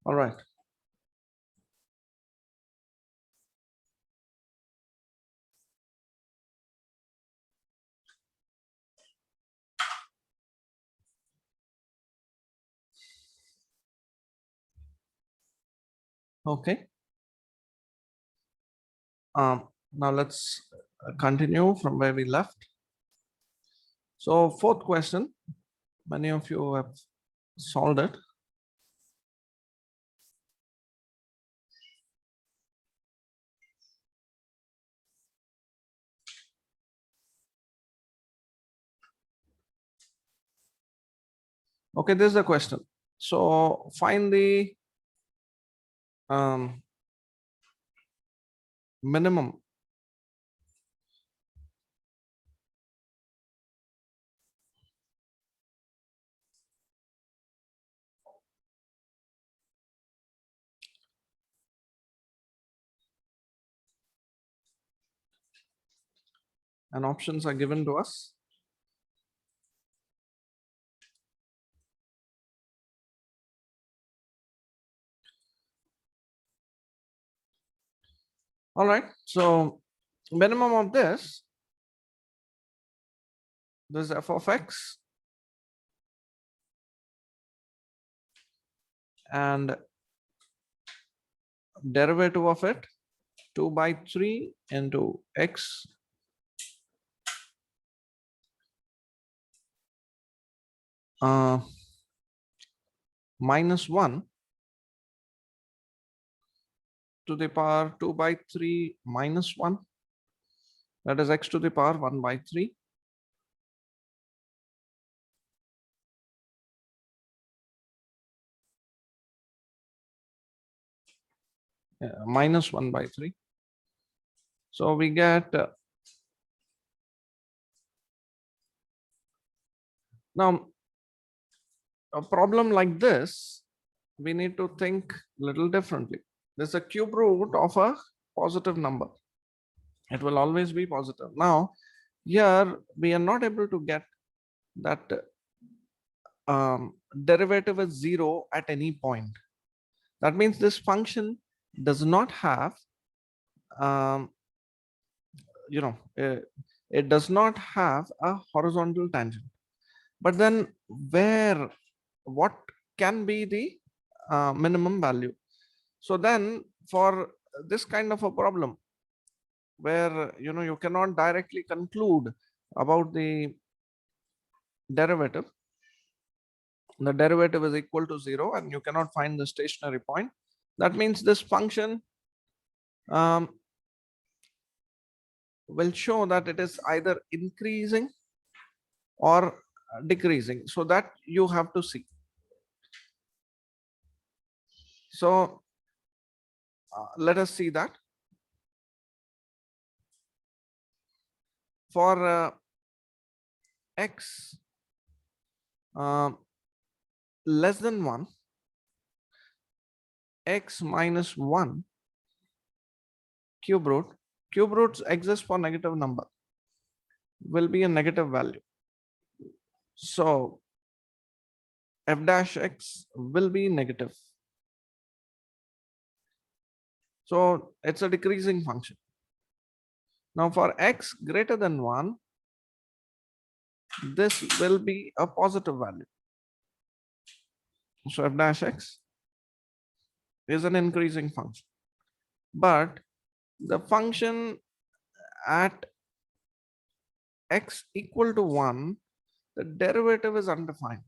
All right. Okay. Now let's continue from where we left. So fourth question, many of you have solved it. Okay, this is the question. So find the minimum and options are given to us. All right, so minimum of this is f of x and derivative of it 2/3 into x minus 1 to the power 2/3 minus 1, that is x to the power 1/3 minus 1/3. So we get now a problem like this, we need to think a little differently. There's a cube root of a positive number. It will always be positive. Now, here we are not able to get that derivative is 0 at any point. That means this function does not have, it does not have a horizontal tangent. But then what can be the minimum value? So then for this kind of a problem where you cannot directly conclude about the derivative is equal to 0 and you cannot find the stationary point, that means this function will show that it is either increasing or decreasing, so that you have to see. So let us see that. For x less than 1, x minus 1 cube roots exist for negative number, will be a negative value. So f dash x will be negative. So it's a decreasing function. Now for x greater than 1, this will be a positive value. So f dash x is an increasing function. But the function at x equal to 1, the derivative is undefined.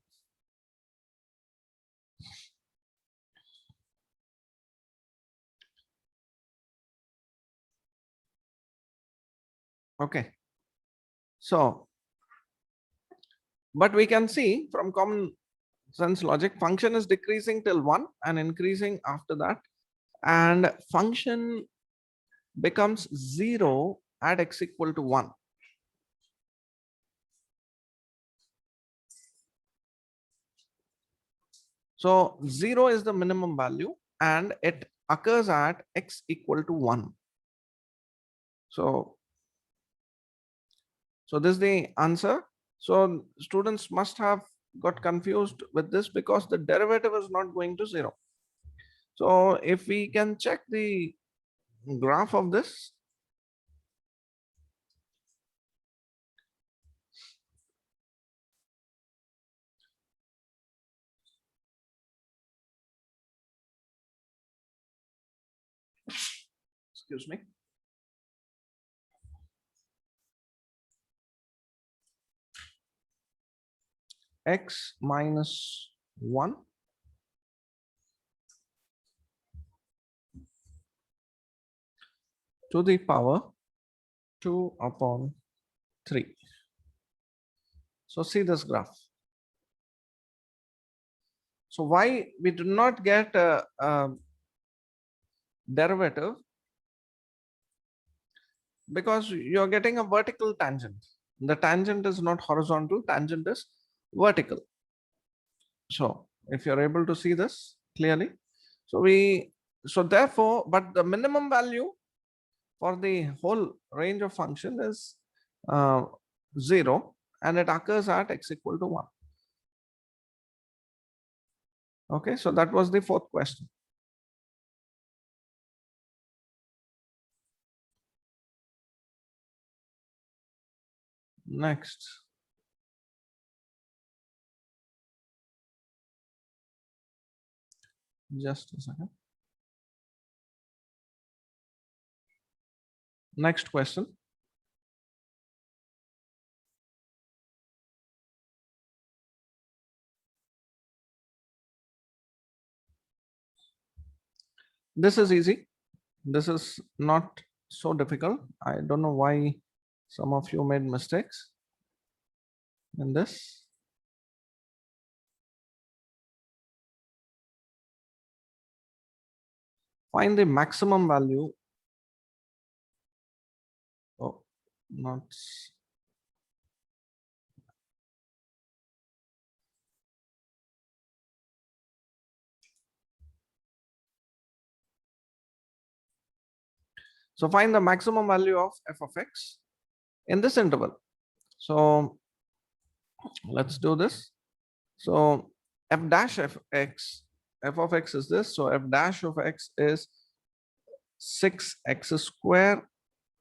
Okay. So, but we can see from common sense logic, function is decreasing till 1 and increasing after that, and function becomes 0 at x equal to 1. So 0 is the minimum value and it occurs at x equal to 1. So this is the answer. So students must have got confused with this because the derivative is not going to 0. So if we can check the graph of this, excuse me, x minus 1 to the power 2 upon 3. So see this graph. So why we do not get a derivative? Because you're getting a vertical tangent. The tangent is not horizontal, tangent is vertical. So if you're able to see this clearly, so therefore, but the minimum value for the whole range of function is 0, and it occurs at x equal to 1. Okay, so that was the fourth question. Next. Just a second. Next question. This is easy. This is not so difficult. I don't know why some of you made mistakes in this. Find the maximum value. Oh, not. So find the maximum value of f of x in this interval. So let's do this. So f dash f of x is this. So f dash of x is 6x square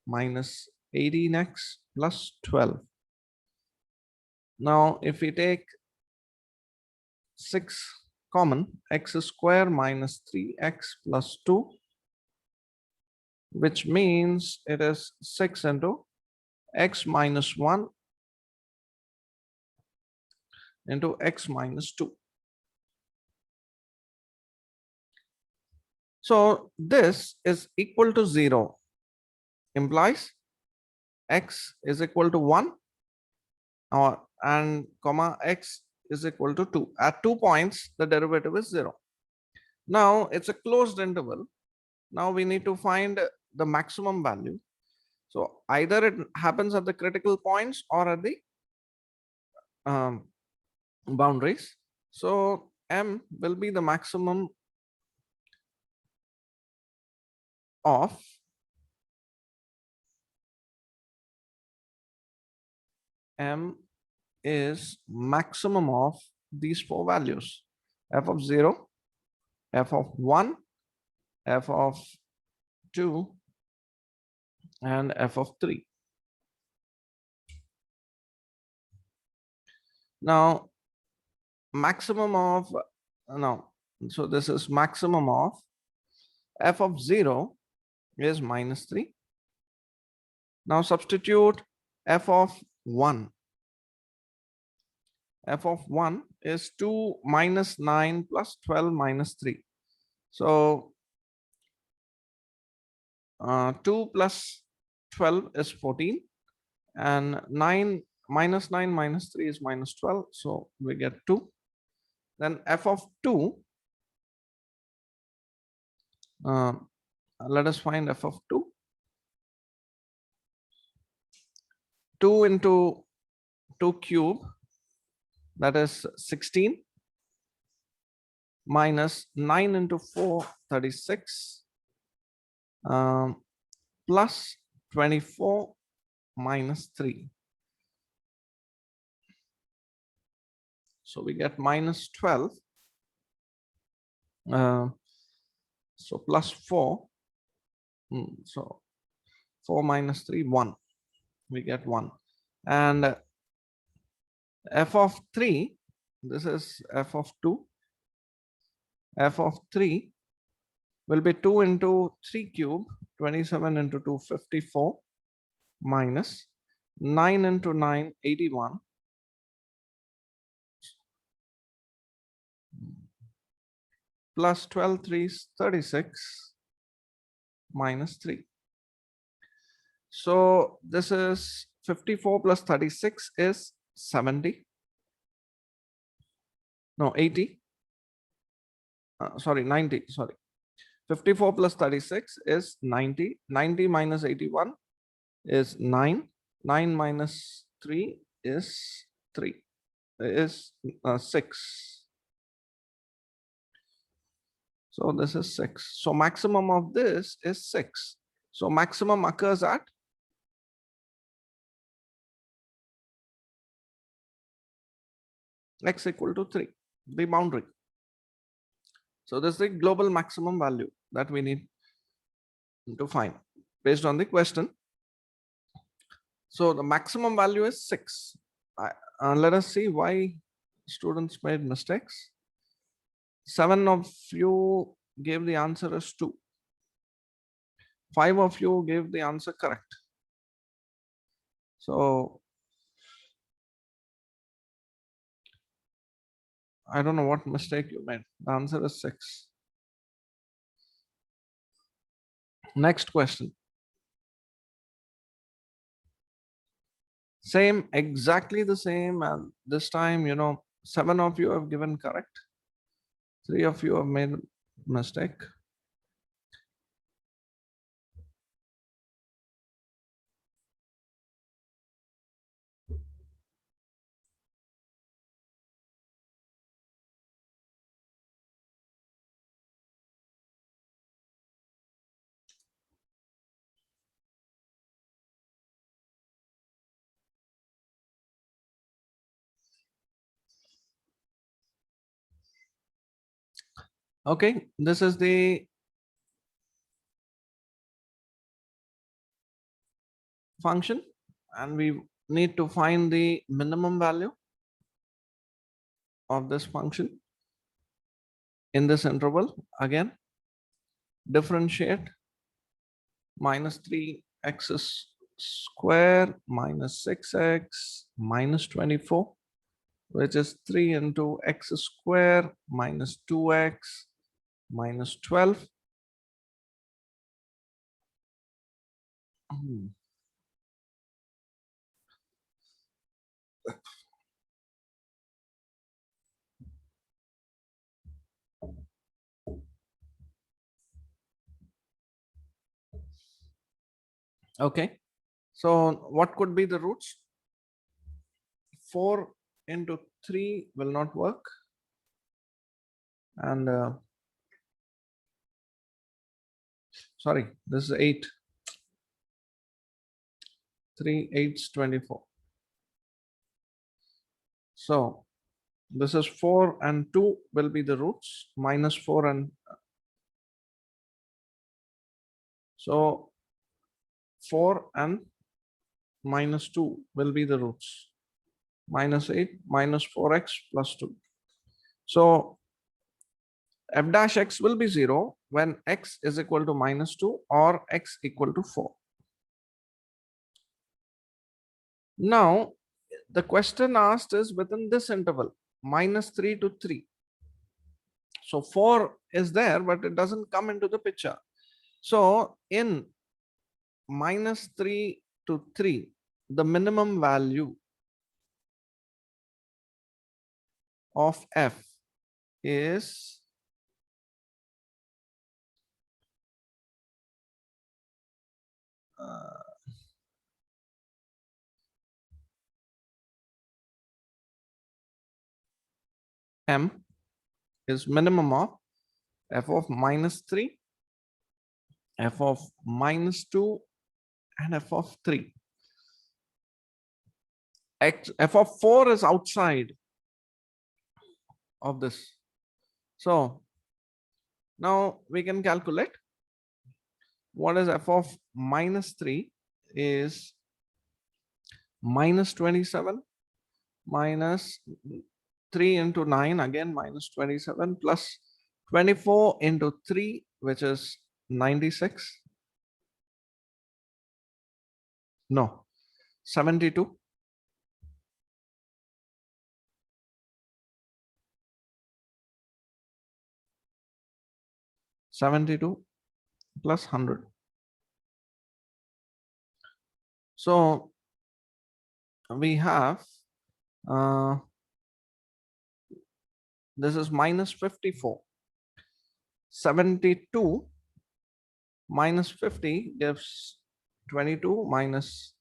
minus 18x plus 12. Now if we take 6 common, x square minus 3x plus 2, which means it is 6 into x minus 1 into x minus 2. So this is equal to 0, implies x is equal to 1 and comma x is equal to 2. At 2 points, the derivative is 0. Now it's a closed interval. Now we need to find the maximum value. So either it happens at the critical points or at the boundaries. So m will be the maximum of m is maximum of these 4 values: f of 0, f of 1, f of 2, and f of 3. Now maximum of so this is maximum of f of 0 is minus 3. Now substitute f of 1. F of 1 is 2 minus 9 plus 12 minus 3. So 2 plus 12 is 14, and 9 minus 9 minus 3 is minus 12. So we get 2. Then f of 2, let us find f of 2. 2 into 2 cube, that is 16, minus 9 into 4, 36, plus 24 minus 3. So we get minus 12. So plus 4. So 4 minus 3, 1. We get 1. And f of 3, this is f of 2. F of 3 will be 2 into 3 cube, 27 into 2, 54, minus 9 into 9, 81, plus 12 3s 36, minus 3. So this is 54 plus 36 is 70. No, 80. Sorry, 90. Sorry. 54 plus 36 is 90. 90 minus 81 is 9. 9 minus 3 is 3. Is 6. So this is 6. So maximum of this is 6. So maximum occurs at x equal to 3, the boundary. So this is the global maximum value that we need to find based on the question. So the maximum value is 6. Let us see why students made mistakes. 7 of you gave the answer as 2. 5 of you gave the answer correct. So I don't know what mistake you made. The answer is 6. Next question. Same, exactly the same. And this time, 7 of you have given correct. 3 of you have made mistake. Okay, this is the function, and we need to find the minimum value of this function in this interval. Again, differentiate minus 3x square minus 6x minus 24, which is 3 into x square minus 2x minus 12. Okay, so what could be the roots? 4 into 3 will not work, and sorry, this is 8. 3 8's 24. So this is 4 and 2 will be the roots, minus 4 and so 4 and minus 2 will be the roots, minus 8 minus 4x plus 2. So f dash x will be 0 when x is equal to minus 2 or x equal to 4. Now the question asked is within this interval, minus 3 to 3. So 4 is there, but it doesn't come into the picture. So in minus 3 to 3, the minimum value of f is m is minimum of f of minus 3, f of minus 2, and f of 3. F of 4 is outside of this. So Now we can calculate what is f of minus 3 is minus 27 minus 3 into 9, again minus 27, plus 24 into 3, which is 96. No, 72. 72 plus 100. So we have this is minus 54. 72 minus 50 gives 22 minus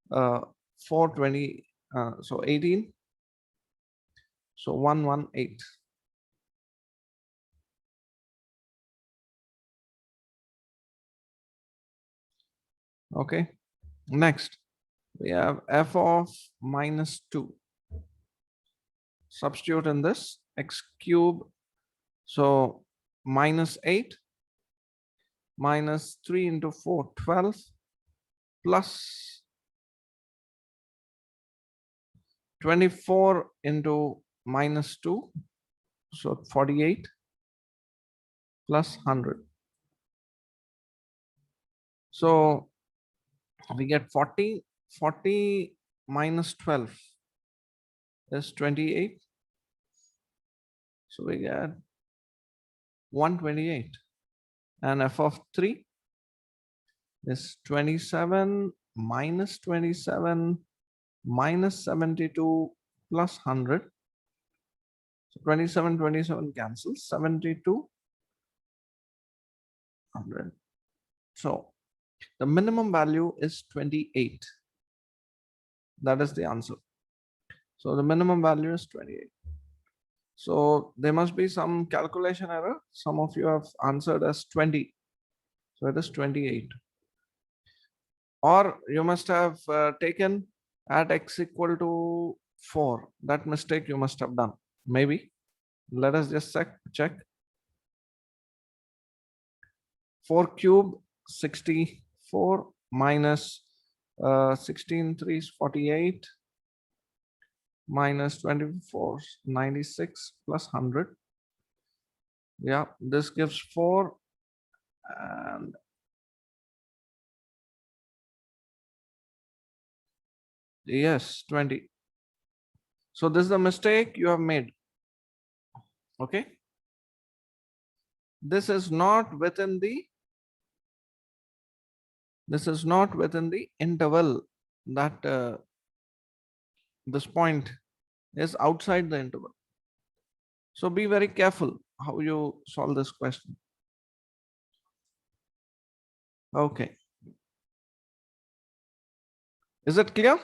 420, so 18, so 118. Okay, next we have f of minus 2. Substitute in this, x cube, so minus 8 minus 3 into 4, 12, plus 24 into minus 2, so 48, plus 100. So we get 40. 40 minus 12 is 28. So we get 128. And f of 3 is 27 minus 27 minus 72 plus 100. So 27, 27 cancels, 72, 100. So the minimum value is 28. That is the answer. So the minimum value is 28. So there must be some calculation error. Some of you have answered as 20. So it is 28. Or you must have taken at x equal to 4. That mistake you must have done. Maybe. Let us just check. 4 cube 64 minus 16 3 is 48 minus 24 96 plus 100. Yeah, this gives 4 and yes, 20. So this is the mistake you have made. Okay, this is not within the interval. That this point is outside the interval. So be very careful how you solve this question. Okay, is it clear?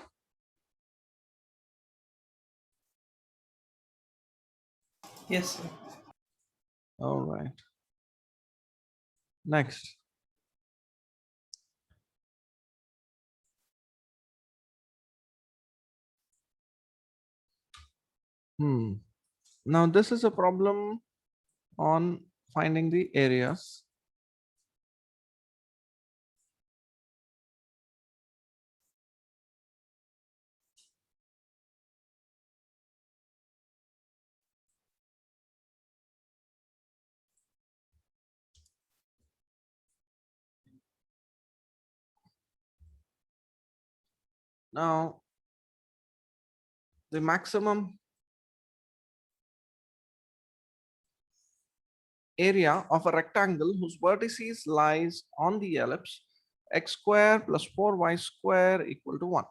Yes, sir. All right, next. Now this is a problem on finding the areas. Now the maximum area of a rectangle whose vertices lies on the ellipse x square plus 4y square equal to 1.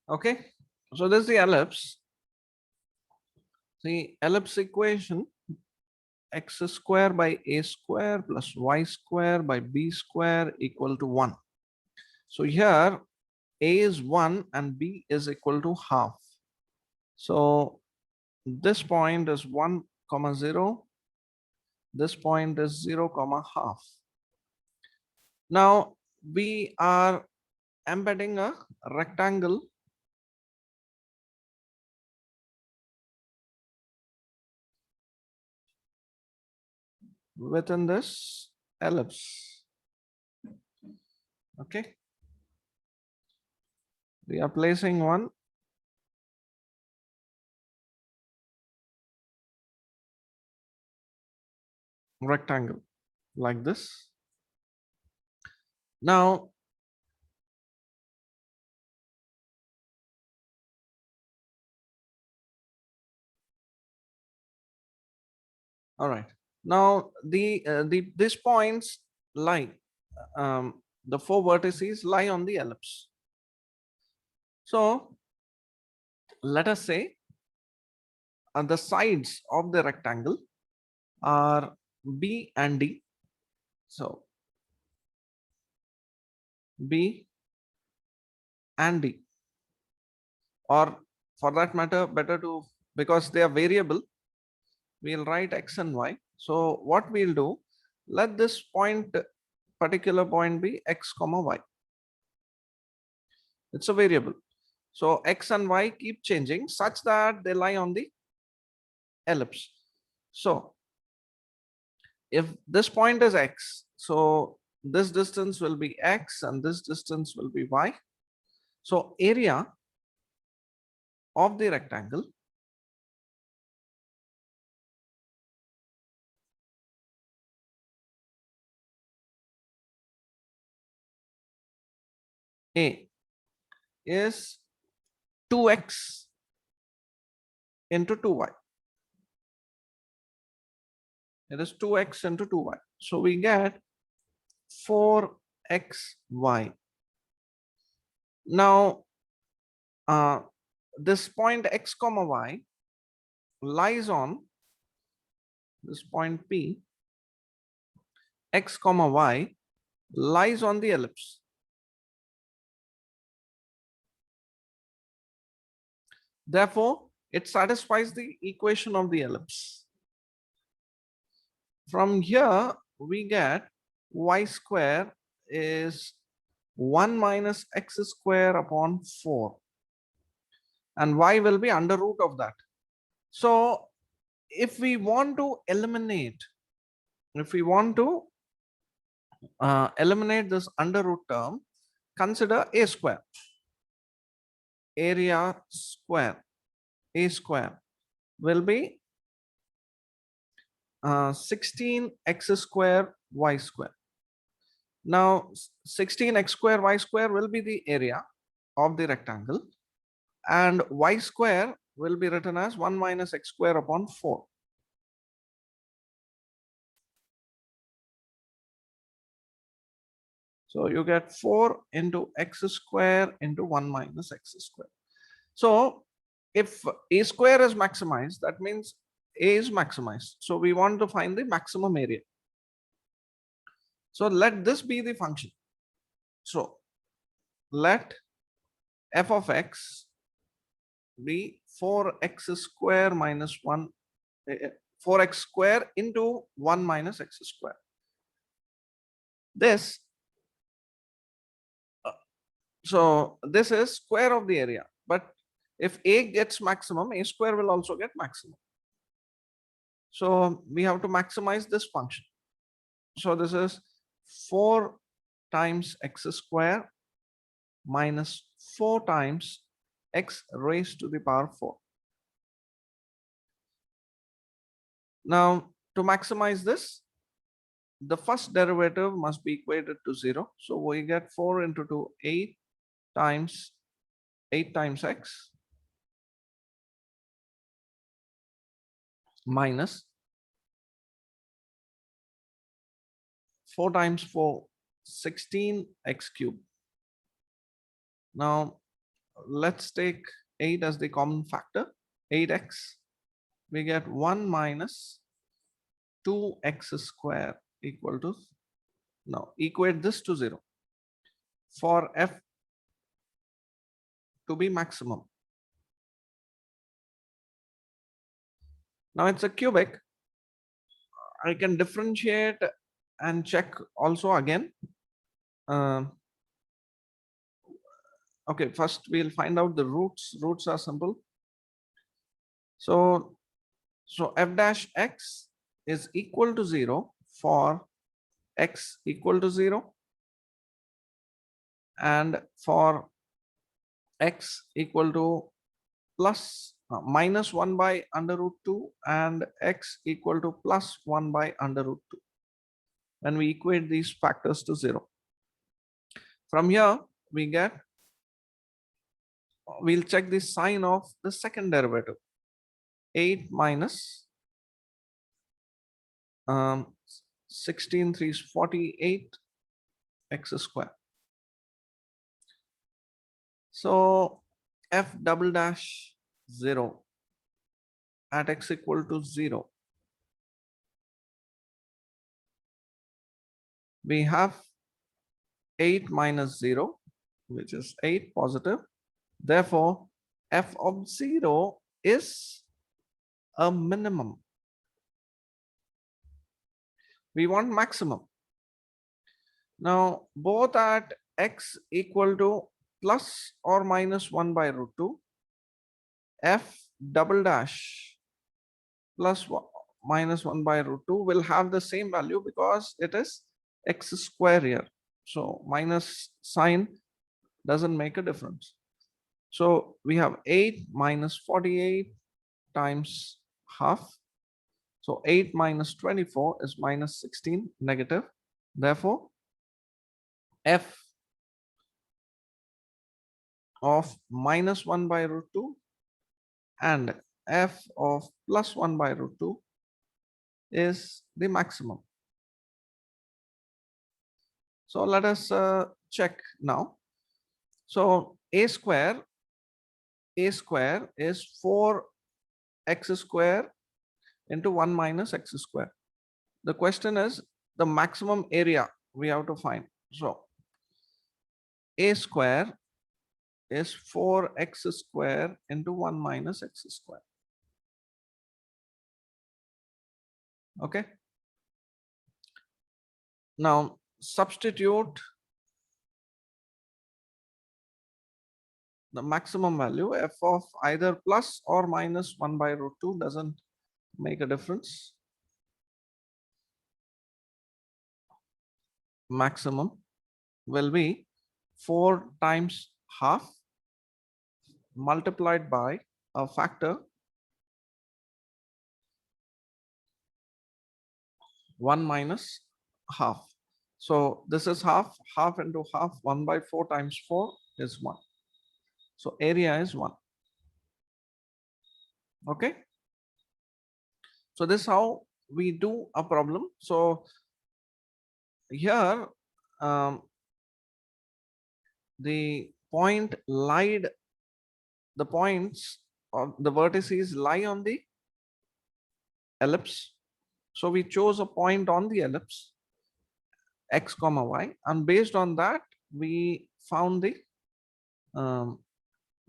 Okay, so this is the ellipse. The ellipse equation, x square by a square plus y square by b square equal to 1. So here a is 1 and b is equal to half. So this point is 1 comma 0. This point is 0 comma half. Now we are embedding a rectangle within this ellipse. Okay, we are placing one rectangle like this. Now all right, now the these points lie, the four vertices lie on the ellipse. So let us say the sides of the rectangle are b and d. So b and d, or for that matter, better to, because they are variable, we'll write x and y. So what we'll do, let this point, particular point, be x comma y. It's a variable. So x and y keep changing such that they lie on the ellipse. So if this point is x, so this distance will be x and this distance will be y. So area of the rectangle A is 2x into 2y. It is 2x into 2y. So we get 4xy. Now, this point x comma y lies on this point P. X comma y lies on the ellipse. Therefore, it satisfies the equation of the ellipse. From here, we get y square is 1 minus x square upon 4. And y will be under root of that. So if we want to eliminate, eliminate this under root term, consider a square, area square, a square will be 16x square y square. Now 16x square y square will be the area of the rectangle, and y square will be written as 1 minus x square upon 4. So you get 4 into x square into 1 minus x square. So if a square is maximized, that means a is maximized. So we want to find the maximum area. So let this be the function. So let f of x be 4x square minus 1, 4x square into 1 minus x square. This, so this is square of the area, but if a gets maximum, a square will also get maximum. So we have to maximize this function. So this is 4 times x square minus 4 times x raised to the power 4. Now to maximize this, the first derivative must be equated to 0. So we get 4 into 2, 8 times x minus 4 times 4, 16x cubed. Now let's take 8 as the common factor. 8x, we get 1 minus 2x square equal to, now equate this to 0 for f to be maximum. Now it's a cubic. I can differentiate and check also again. Okay, first we'll find out the roots. Roots are simple. So f dash x is equal to 0 for x equal to 0 and for x equal to plus minus 1 by under root 2 and x equal to plus 1 by under root 2 when we equate these factors to 0. From here we get, we'll check the sign of the second derivative. 8 minus 16 3 is 48 x square. So f double dash 0 at x equal to 0, we have 8 minus 0, which is 8 positive. Therefore, f of 0 is a minimum. We want maximum. Now, both at x equal to plus or minus 1 by root 2, f double dash plus minus 1 by root 2 will have the same value because it is x square here. So minus sign doesn't make a difference. So we have 8 minus 48 times half. So 8 minus 24 is minus 16 negative. Therefore, f of minus 1 by root 2 and f of plus 1 by root 2 is the maximum. So let us check now. So a square is 4x square into 1 minus x square. The question is the maximum area we have to find. So a square is 4x square into 1 minus x square. Okay. Now substitute the maximum value. F of either plus or minus 1 by root 2 doesn't make a difference. Maximum will be 4 times half multiplied by a factor 1 minus half. So this is half into half. 1 by 4 times 4 is 1. So area is 1. Okay. So this is how we do a problem. So here the point lied, the points of the vertices lie on the ellipse. So we chose a point on the ellipse x comma y, and based on that we found the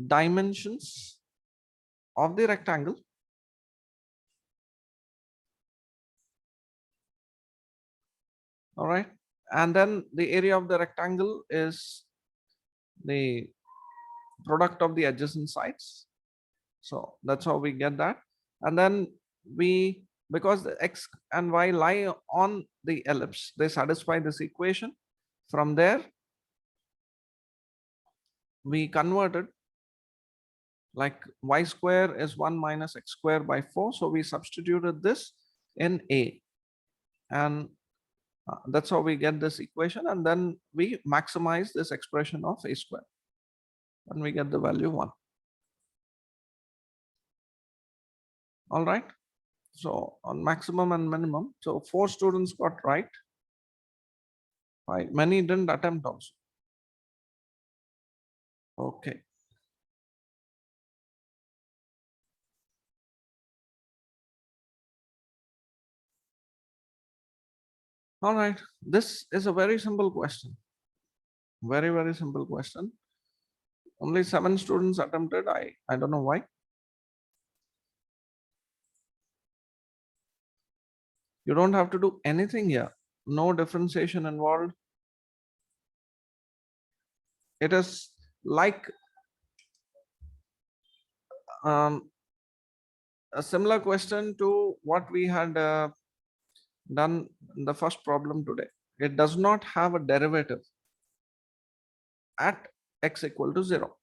dimensions of the rectangle. All right, and then the area of the rectangle is the product of the adjacent sides. So that's how we get that. And then we, because the x and y lie on the ellipse, they satisfy this equation. From there we converted, like y square is 1 minus x square by 4. So we substituted this in a, and that's how we get this equation. And then we maximize this expression of a square and we get the value 1. All right. So on maximum and minimum, so 4 students got right. Many didn't attempt also. Okay. All right, this is a very simple question. Very, very simple question. Only 7 students attempted. I don't know why. You don't have to do anything here. No differentiation involved. It is like um, a similar question to what we had done in the first problem today. It does not have a derivative at x equal to 0.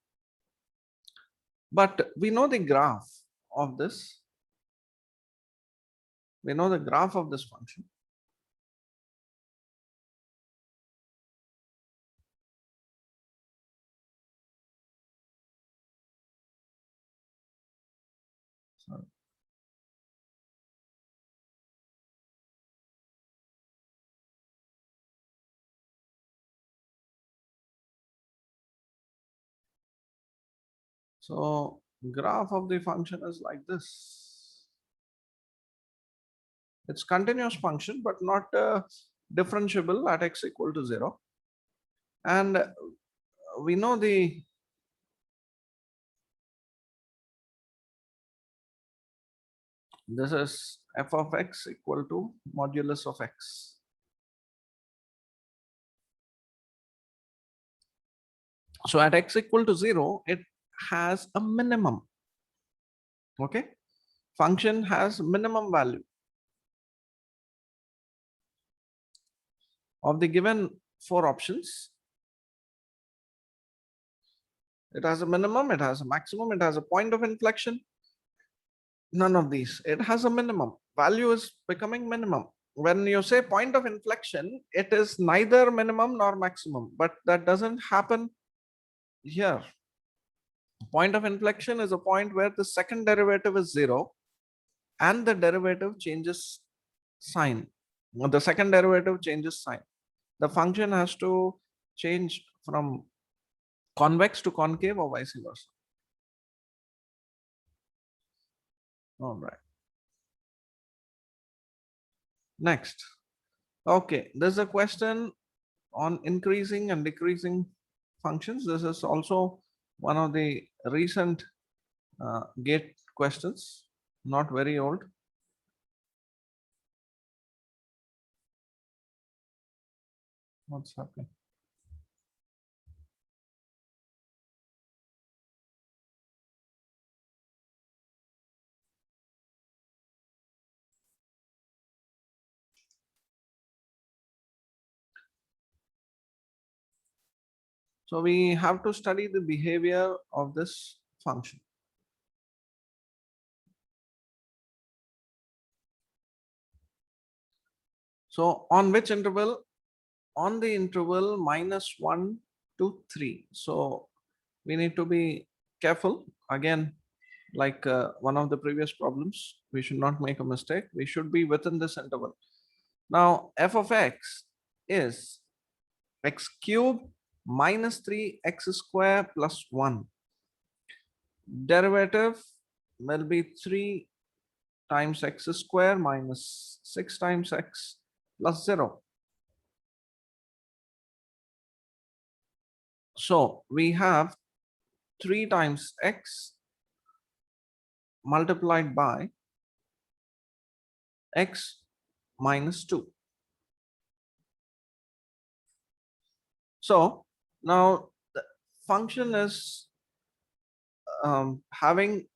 But we know the graph of this. We know the graph of this function. Sorry. So graph of the function is like this. It's continuous function, but not differentiable at x equal to 0. And we know this is f of x equal to modulus of x. So at x equal to 0, it has a minimum. Okay. Function has minimum value of the given 4 options. It has a minimum, it has a maximum, it has a point of inflection. None of these. It has a minimum. Value is becoming minimum. When you say point of inflection, it is neither minimum nor maximum, but that doesn't happen here. Point of inflection is a point where the second derivative is 0 and the derivative changes sign. The second derivative changes sign. The function has to change from convex to concave or vice versa. All right. Next. Okay, there's a question on increasing and decreasing functions. This is also one of the recent gate questions, not very old. What's happening? So we have to study the behavior of this function. So on which interval? On the interval -1 to 3. So we need to be careful. Again, like one of the previous problems, we should not make a mistake. We should be within this interval. Now f of x is x cube minus 3x square plus 1. Derivative will be 3 times x square minus 6 times x plus 0. So we have 3 times x multiplied by x minus 2. So now the function is having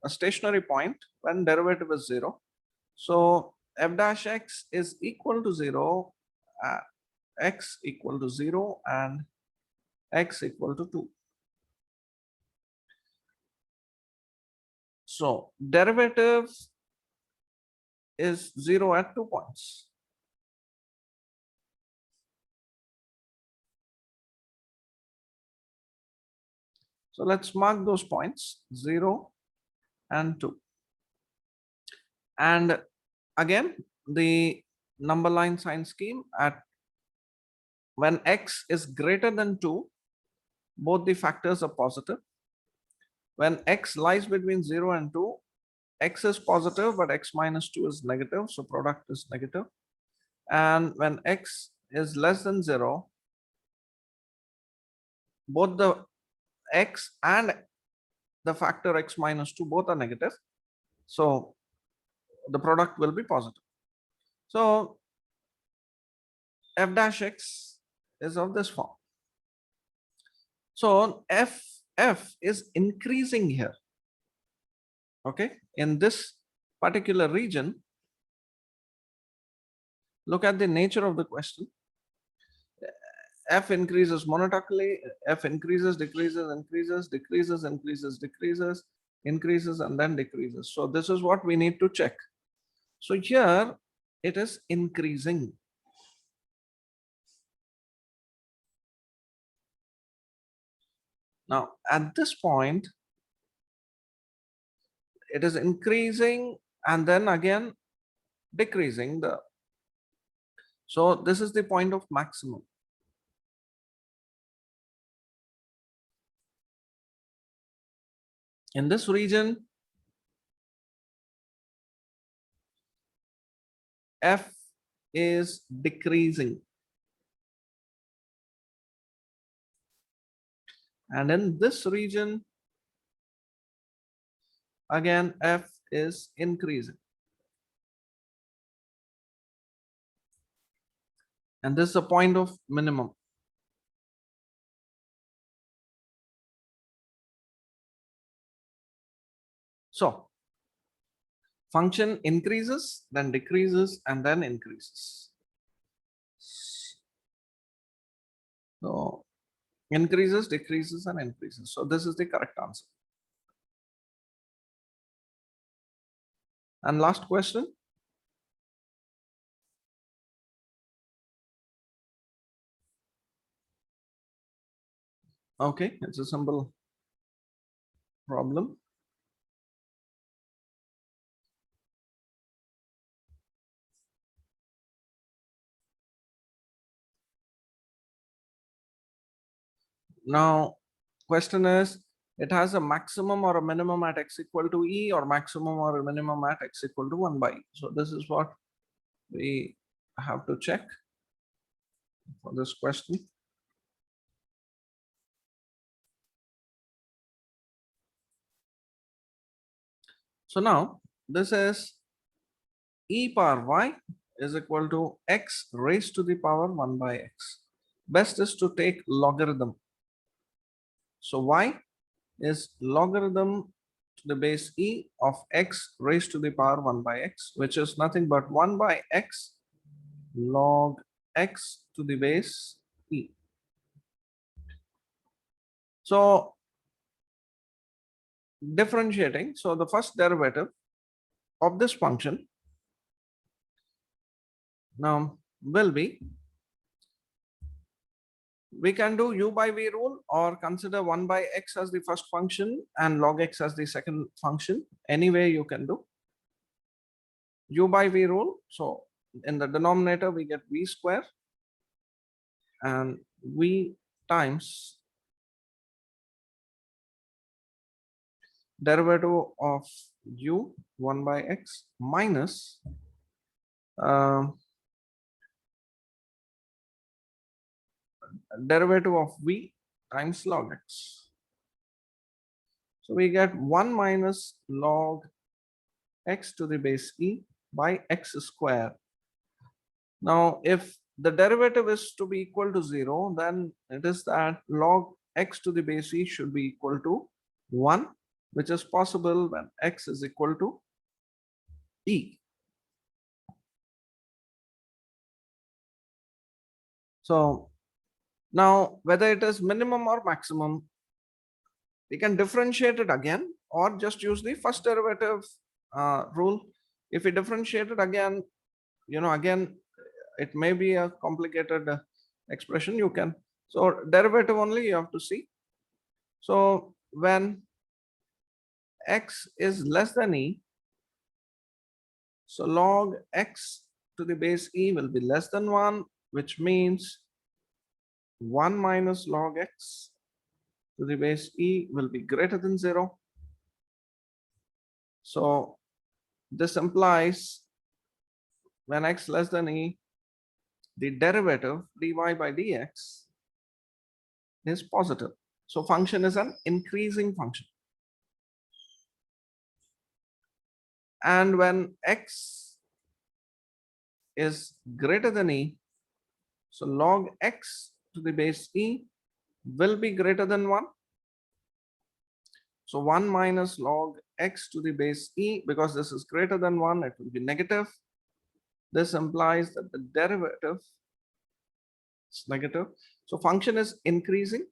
a stationary point when derivative is 0. So f dash x is equal to 0 at x equal to 0 and x equal to 2. So derivative is 0 at 2 points. So let's mark those points 0 and 2. And again, the number line sign scheme at when x is greater than 2, both the factors are positive. When x lies between 0 and 2, x is positive, but x minus 2 is negative, so product is negative. And when x is less than 0, both the x and the factor x minus 2 both are negative, so the product will be positive. So f dash x is of this form. So f is increasing here. Okay, in this particular region, look at the nature of the question. F increases monotonically, F increases, decreases, increases, decreases, increases, decreases, increases, and then decreases. So this is what we need to check. So here it is increasing. Now at this point, it is increasing and then again decreasing. So this is the point of maximum. In this region, F is decreasing. And in this region, again, F is increasing. And this is the point of minimum. So function increases, then decreases, and then increases. So increases, decreases, and increases. So this is the correct answer. And last question. Okay, it's a simple problem. Now, question is, it has a maximum or a minimum at x equal to e, or maximum or a minimum at x equal to 1 by e. So this is what we have to check for this question. So now this is e power y is equal to x raised to the power 1 by x. Best is to take logarithm. So y is logarithm to the base e of x raised to the power 1 by x, which is nothing but 1 by x log x to the base e. So differentiating, so the first derivative of this function now will be, we can do u by v rule or consider 1 by x as the first function and log x as the second function. Any way you can do u by v rule. So in the denominator we get v square and v times derivative of u 1 by x minus derivative of v times log x. So we get 1 minus log x to the base e by x square. Now if the derivative is to be equal to 0, then it is that log x to the base e should be equal to 1, which is possible when x is equal to e. So now whether it is minimum or maximum, we can differentiate it again or just use the first derivative rule. If we differentiate it again, again it may be a complicated expression. You can, so derivative only you have to see. So when x is less than e, so log x to the base e will be less than 1, which means 1 minus log x to the base e will be greater than 0. So this implies when x less than e, the derivative dy by dx is positive. So function is an increasing function. And when x is greater than e, so log x to the base e will be greater than 1. So 1 minus log x to the base e, because this is greater than 1, it will be negative. This implies that the derivative is negative. So function is increasing,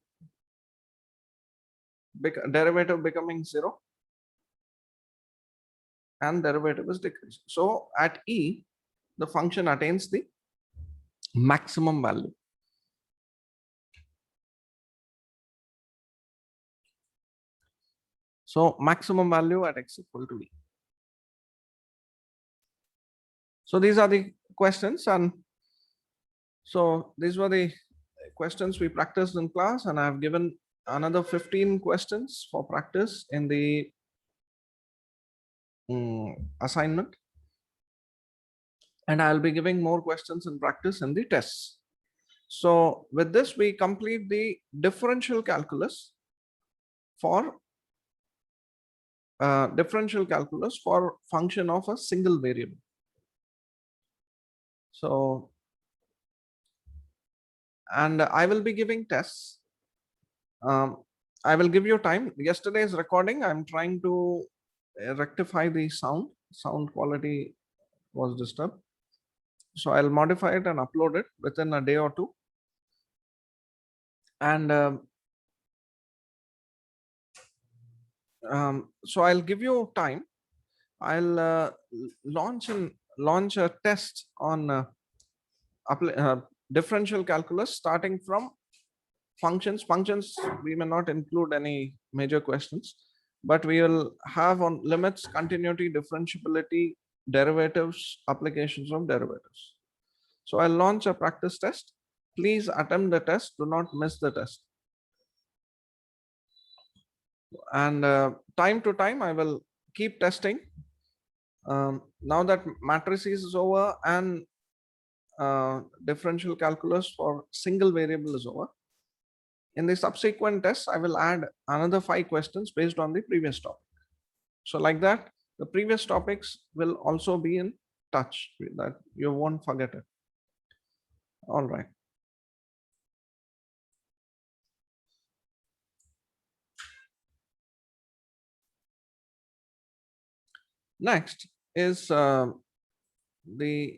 derivative becoming 0, and derivative is decreasing. So at e, the function attains the maximum value. So maximum value at x equal to e. So these are the questions, and so these were the questions we practiced in class, and I have given another 15 questions for practice in the assignment, and I'll be giving more questions in practice in the tests. So with this, we complete the differential calculus for function of a single variable. So, and I will be giving tests. I will give you time. Yesterday's recording, I'm trying to rectify the sound quality was disturbed. So I'll modify it and upload it within a day or two. And so I'll give you time. I'll launch a test on differential calculus starting from functions. We may not include any major questions, but we will have on limits, continuity, differentiability, derivatives, applications of derivatives. So I'll launch a practice test. Please attempt the test. Do not miss the test. And time to time, I will keep testing. Now that matrices is over and differential calculus for single variable is over, in the subsequent tests, I will add another 5 questions based on the previous topic. So like that, the previous topics will also be in touch, that you won't forget it. All right. Next is the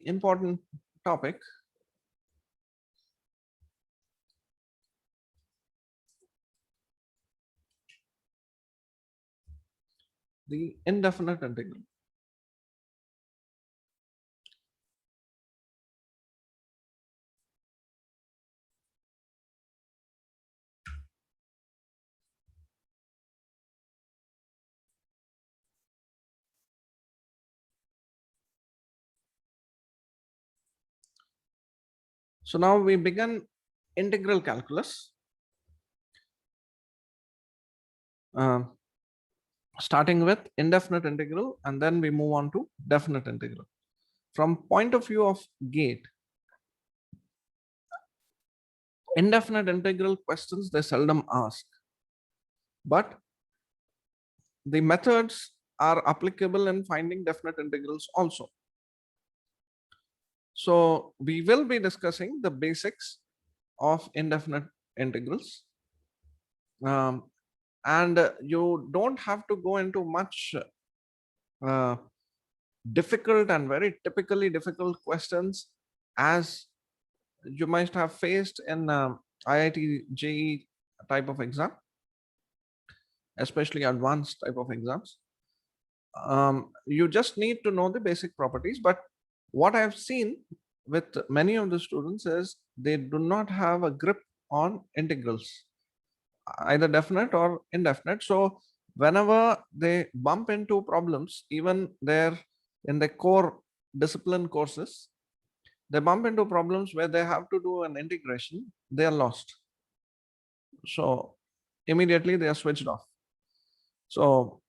important topic, the indefinite integral. So now we begin integral calculus, starting with indefinite integral, and then we move on to definite integral. From point of view of gate, indefinite integral questions, they seldom ask, but the methods are applicable in finding definite integrals also. So we will be discussing the basics of indefinite integrals. And you don't have to go into much difficult and very typically difficult questions as you might have faced in IIT JEE type of exam, especially advanced type of exams. You just need to know the basic properties, but what I've seen with many of the students is they do not have a grip on integrals, either definite or indefinite. So whenever they bump into problems, even there in the core discipline courses, they bump into problems where they have to do an integration, they are lost. So immediately they are switched off. So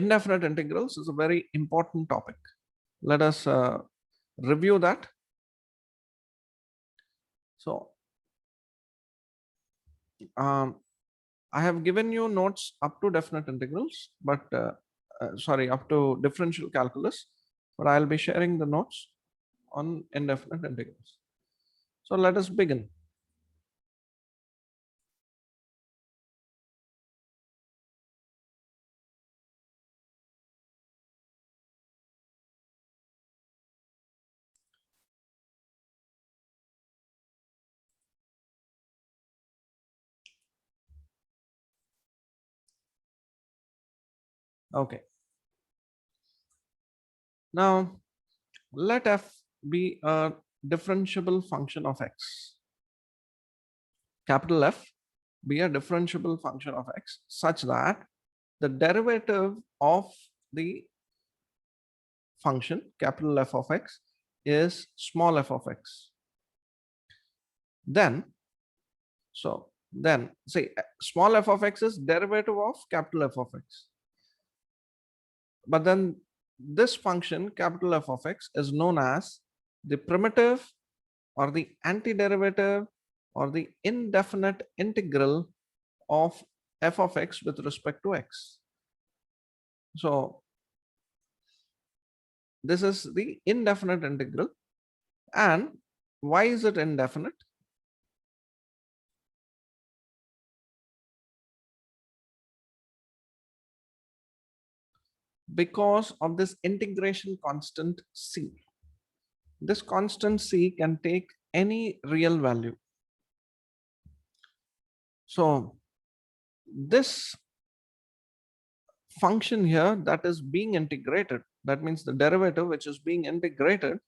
indefinite integrals is a very important topic. Let us review that. So I have given you notes up to definite integrals, but sorry, up to differential calculus, but I'll be sharing the notes on indefinite integrals. So let us begin. Okay. Now let f be a differentiable function of x. Capital F be a differentiable function of x such that the derivative of the function capital F of x is small f of x. Then say small f of x is derivative of capital F of x. But then this function capital F of x is known as the primitive or the antiderivative or the indefinite integral of f of x with respect to x. So this is the indefinite integral. And why is it indefinite? Because of this integration constant c. This constant c can take any real value. So this function here that is being integrated, that means the derivative which is being integrated,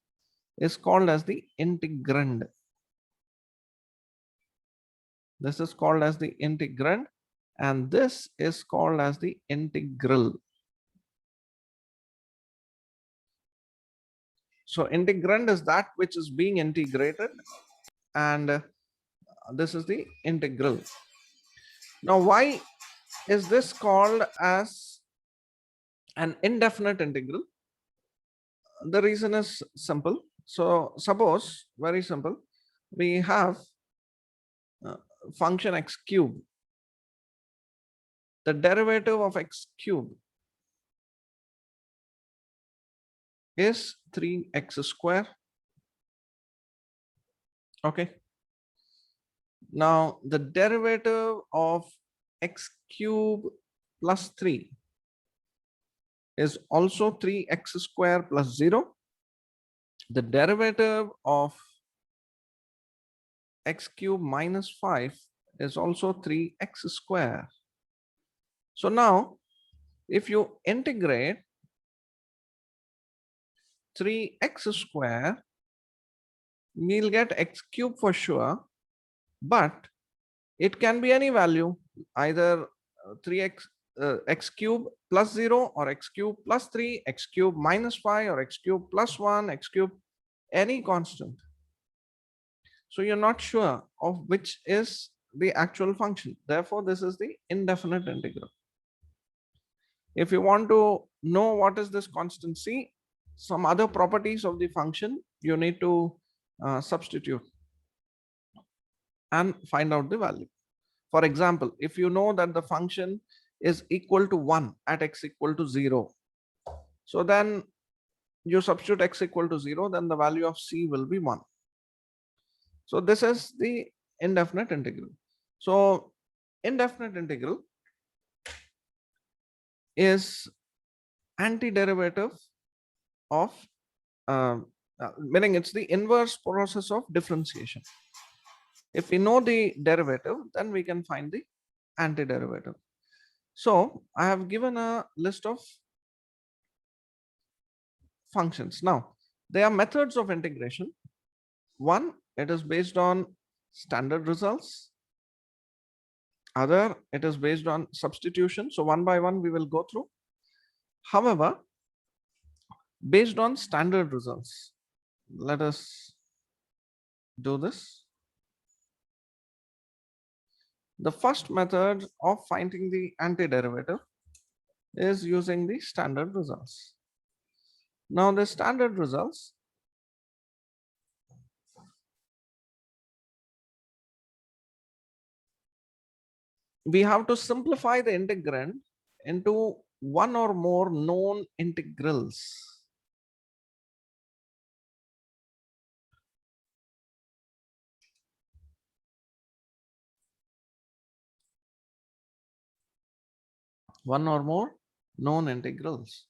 is called as the integrand. This is called as the integrand, and this is called as the integral. So integrand is that which is being integrated, and this is the integral. Now, why is this called as an indefinite integral? The reason is simple. So suppose, very simple, we have function x cube. The derivative of x cube is 3x square. Okay. Now the derivative of x cube plus 3 is also 3x square plus 0. The derivative of x cube minus 5 is also 3x square. So now if you integrate 3x square, we'll get x cube for sure, but it can be any value, either 3x x cube plus 0 or x cube plus 3, x cube minus 5 or x cube plus 1, x cube, any constant. So you're not sure of which is the actual function. Therefore, this is the indefinite integral. If you want to know what is this constant c, some other properties of the function, you need to substitute and find out the value. For example, if you know that the function is equal to 1 at x equal to 0, so then you substitute x equal to 0, then the value of c will be 1. So this is the indefinite integral. So indefinite integral is antiderivative of meaning it's the inverse process of differentiation. If we know the derivative, then we can find the antiderivative. So I have given a list of functions. Now there are methods of integration. One, it is based on standard results. Other, it is based on substitution. So one by one we will go through. However, based on standard results, let us do this. The first method of finding the antiderivative is using the standard results. Now the standard results, we have to simplify the integrand into one or more known integrals. One or more known integrals.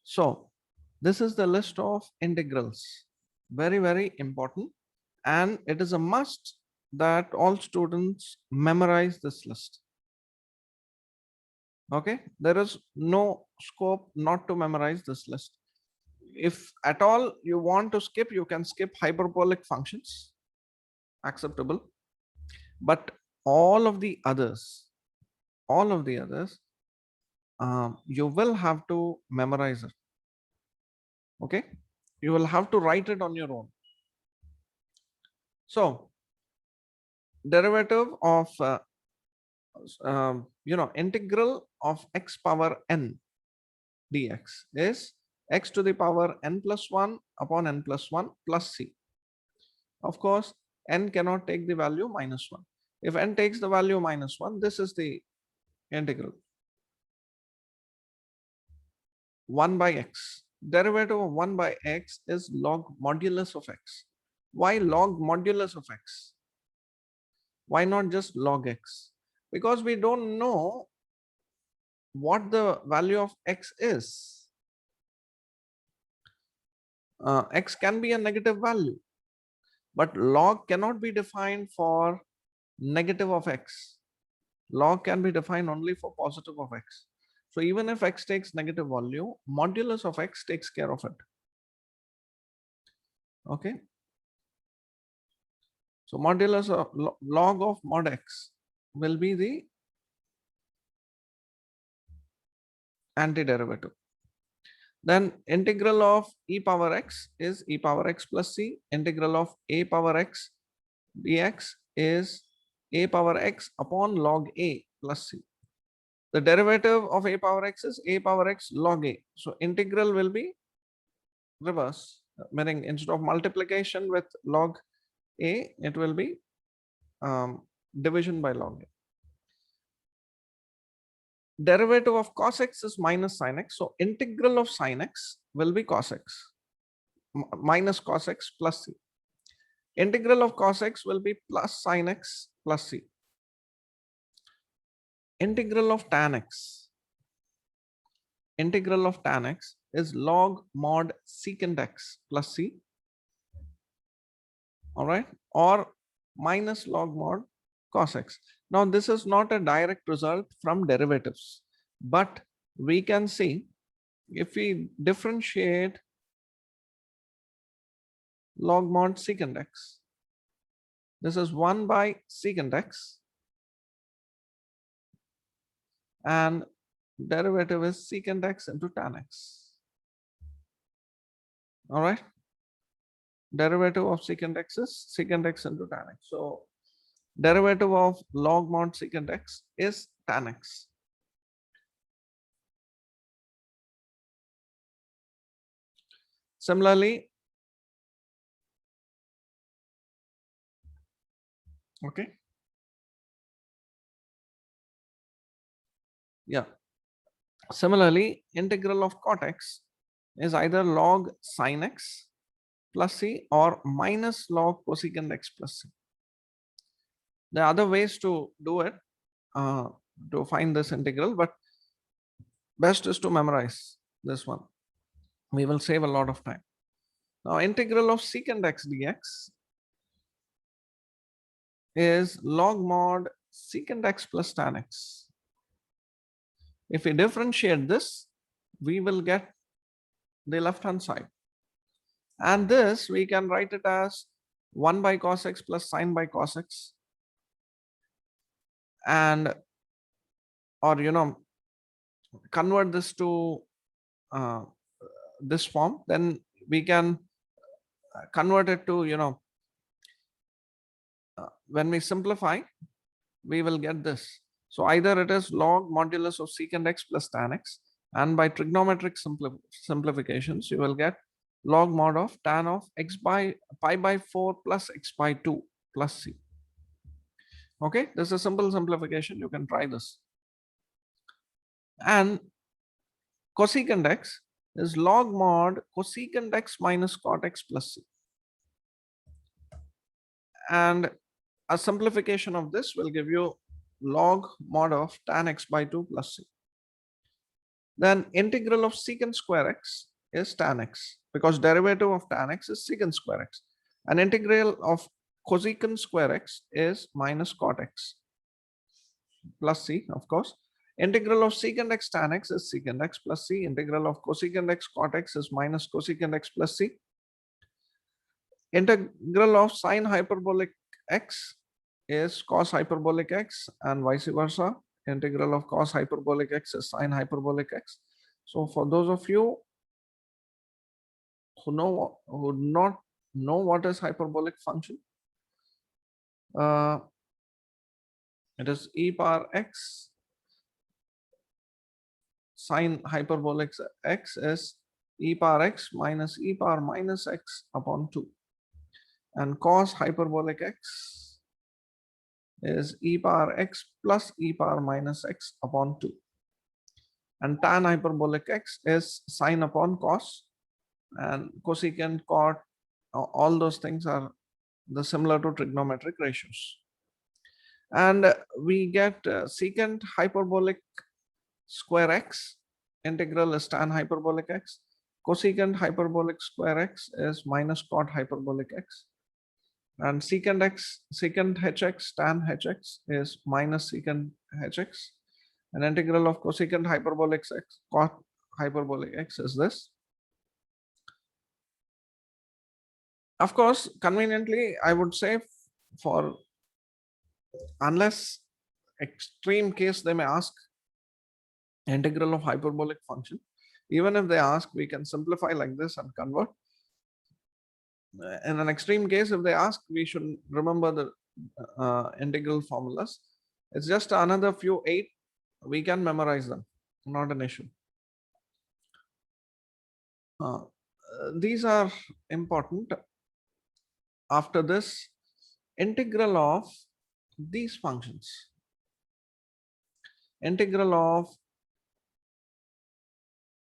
So this is the list of integrals. Very, very important. And it is a must that all students memorize this list. Okay, there is no scope not to memorize this list. If at all you want to skip, you can skip hyperbolic functions, acceptable. But all of the others, you will have to memorize it. Okay, you will have to write it on your own. So derivative of integral of x power n dx is x to the power n plus 1 upon n plus 1 plus c. Of course, n cannot take the value minus 1. If n takes the value minus 1, this is the integral. 1 by x. Derivative of 1 by x is log modulus of x. Why log modulus of x? Why not just log x? Because we don't know what the value of x is. X can be a negative value, but log cannot be defined for negative of x. Log can be defined only for positive of x. So even if x takes negative value, modulus of x takes care of it. Okay. So modulus of log of mod x will be the antiderivative. Then integral of e power x is e power x plus c. Integral of a power x dx is a power x upon log a plus c. The derivative of a power x is a power x log a. So integral will be reverse, meaning instead of multiplication with log a, it will be division by log a. Derivative of cos x is minus sin x. So integral of sin x will be cos x minus cos x plus c. Integral of cos x will be plus sin x plus c. Integral of tan x. Integral of tan x is log mod secant x plus c. All right, or minus log mod cos x. Now this is not a direct result from derivatives, but we can see if we differentiate log mod secant x, this is 1 by secant x and derivative is secant x into tan x. All right, derivative of secant x is secant x into tan x. So derivative of log mod secant x is tan x. Similarly, okay, yeah, similarly integral of cot x is either log sin x plus c or minus log cosecant x plus c. There are other ways to do it, to find this integral, but best is to memorize this one. We will save a lot of time. Now integral of secant x dx is log mod secant x plus tan x. If we differentiate this, we will get the left hand side. And this we can write it as 1 by cos x plus sin by cos x. And or convert this to this form, then we can convert it to when we simplify, we will get this. So either it is log modulus of secant x plus tan x, And by trigonometric simplifications, you will get log mod of tan of x by pi by 4 plus x by 2 plus c. Okay, this is a simple simplification. You can try this. And cosecant x is log mod cosecant x minus cot x plus c. And a simplification of this will give you log mod of tan x by 2 plus c. Then integral of secant square x is tan x, because derivative of tan x is secant square x. And integral of cosecant square x is minus cot x plus c, of course. Integral of secant x tan x is secant x plus c. Integral of cosecant x cot x is minus cosecant x plus c. Integral of sine hyperbolic x is cos hyperbolic x, and vice versa. Integral of cos hyperbolic x is sine hyperbolic x. So for those of you who not know what is hyperbolic function, it is e power x. Sine hyperbolic x is e power x minus e power minus x upon 2. And cos hyperbolic x is e power x plus e power minus x upon 2. And tan hyperbolic x is sine upon cos, and cosecant, cot, all those things are similar to trigonometric ratios. And we get secant hyperbolic square x, integral is tan hyperbolic x. Cosecant hyperbolic square x is minus cot hyperbolic x. And secant x, secant hx, tan hx is minus secant hx. And integral of cosecant hyperbolic x, cot hyperbolic x is this. Of course, conveniently, I would say, for unless extreme case they may ask integral of hyperbolic function, even if they ask, we can simplify like this and convert. In an extreme case, if they ask, we should remember the integral formulas. It's just another few 8. We can memorize them, not an issue. These are important. After this, integral of these functions. Integral of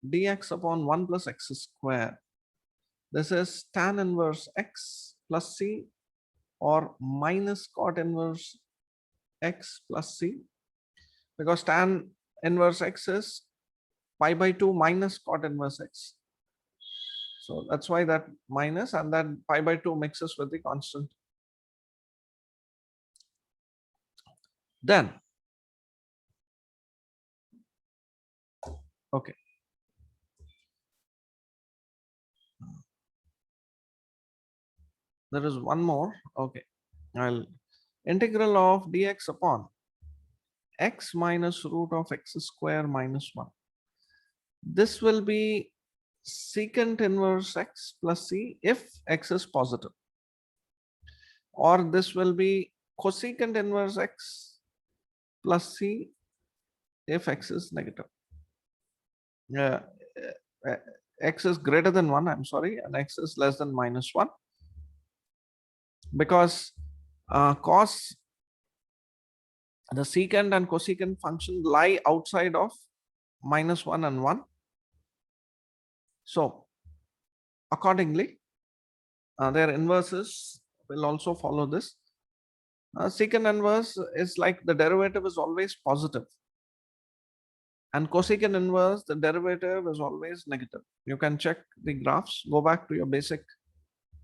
dx upon 1 plus x square. This is tan inverse x plus c or minus cot inverse x plus c, because tan inverse x is pi by 2 minus cot inverse x. So that's why that minus, and that pi by 2 mixes with the constant. Then, okay. There is one more. Okay. I'll integral of dx upon x minus root of x square minus 1. This will be secant inverse x plus c if x is positive, or this will be cosecant inverse x plus c if x is negative. X is greater than 1, I'm sorry, and x is less than minus 1, because cos, the secant and cosecant function lie outside of minus 1 and 1. So accordingly, their inverses will also follow this. Secant inverse is like the derivative is always positive, and cosecant inverse, the derivative is always negative. You can check the graphs, go back to your basic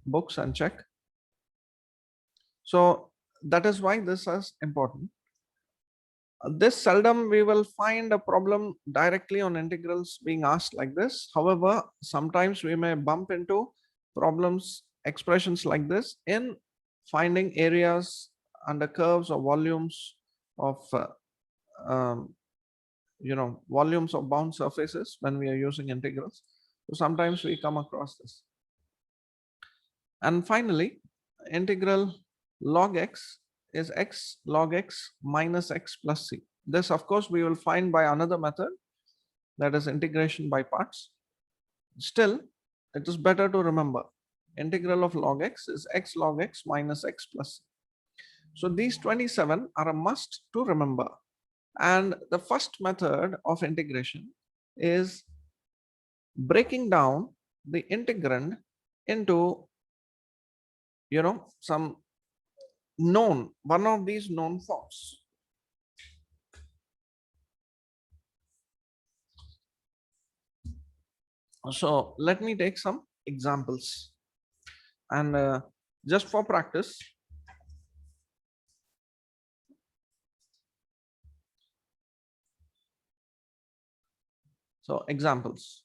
books and check. So that is why this is important. This seldom we will find a problem directly on integrals being asked like this. However, sometimes we may bump into problems, expressions like this in finding areas under curves or volumes of volumes of bound surfaces when we are using integrals. So sometimes we come across this. And finally, integral log x is x log x minus x plus c. This, of course, we will find by another method, that is integration by parts. Still, it is better to remember integral of log x is x log x minus x plus c. So these 27 are a must to remember. And the first method of integration is breaking down the integrand into, some one of these known forms. So let me take some examples, and just for practice, so examples.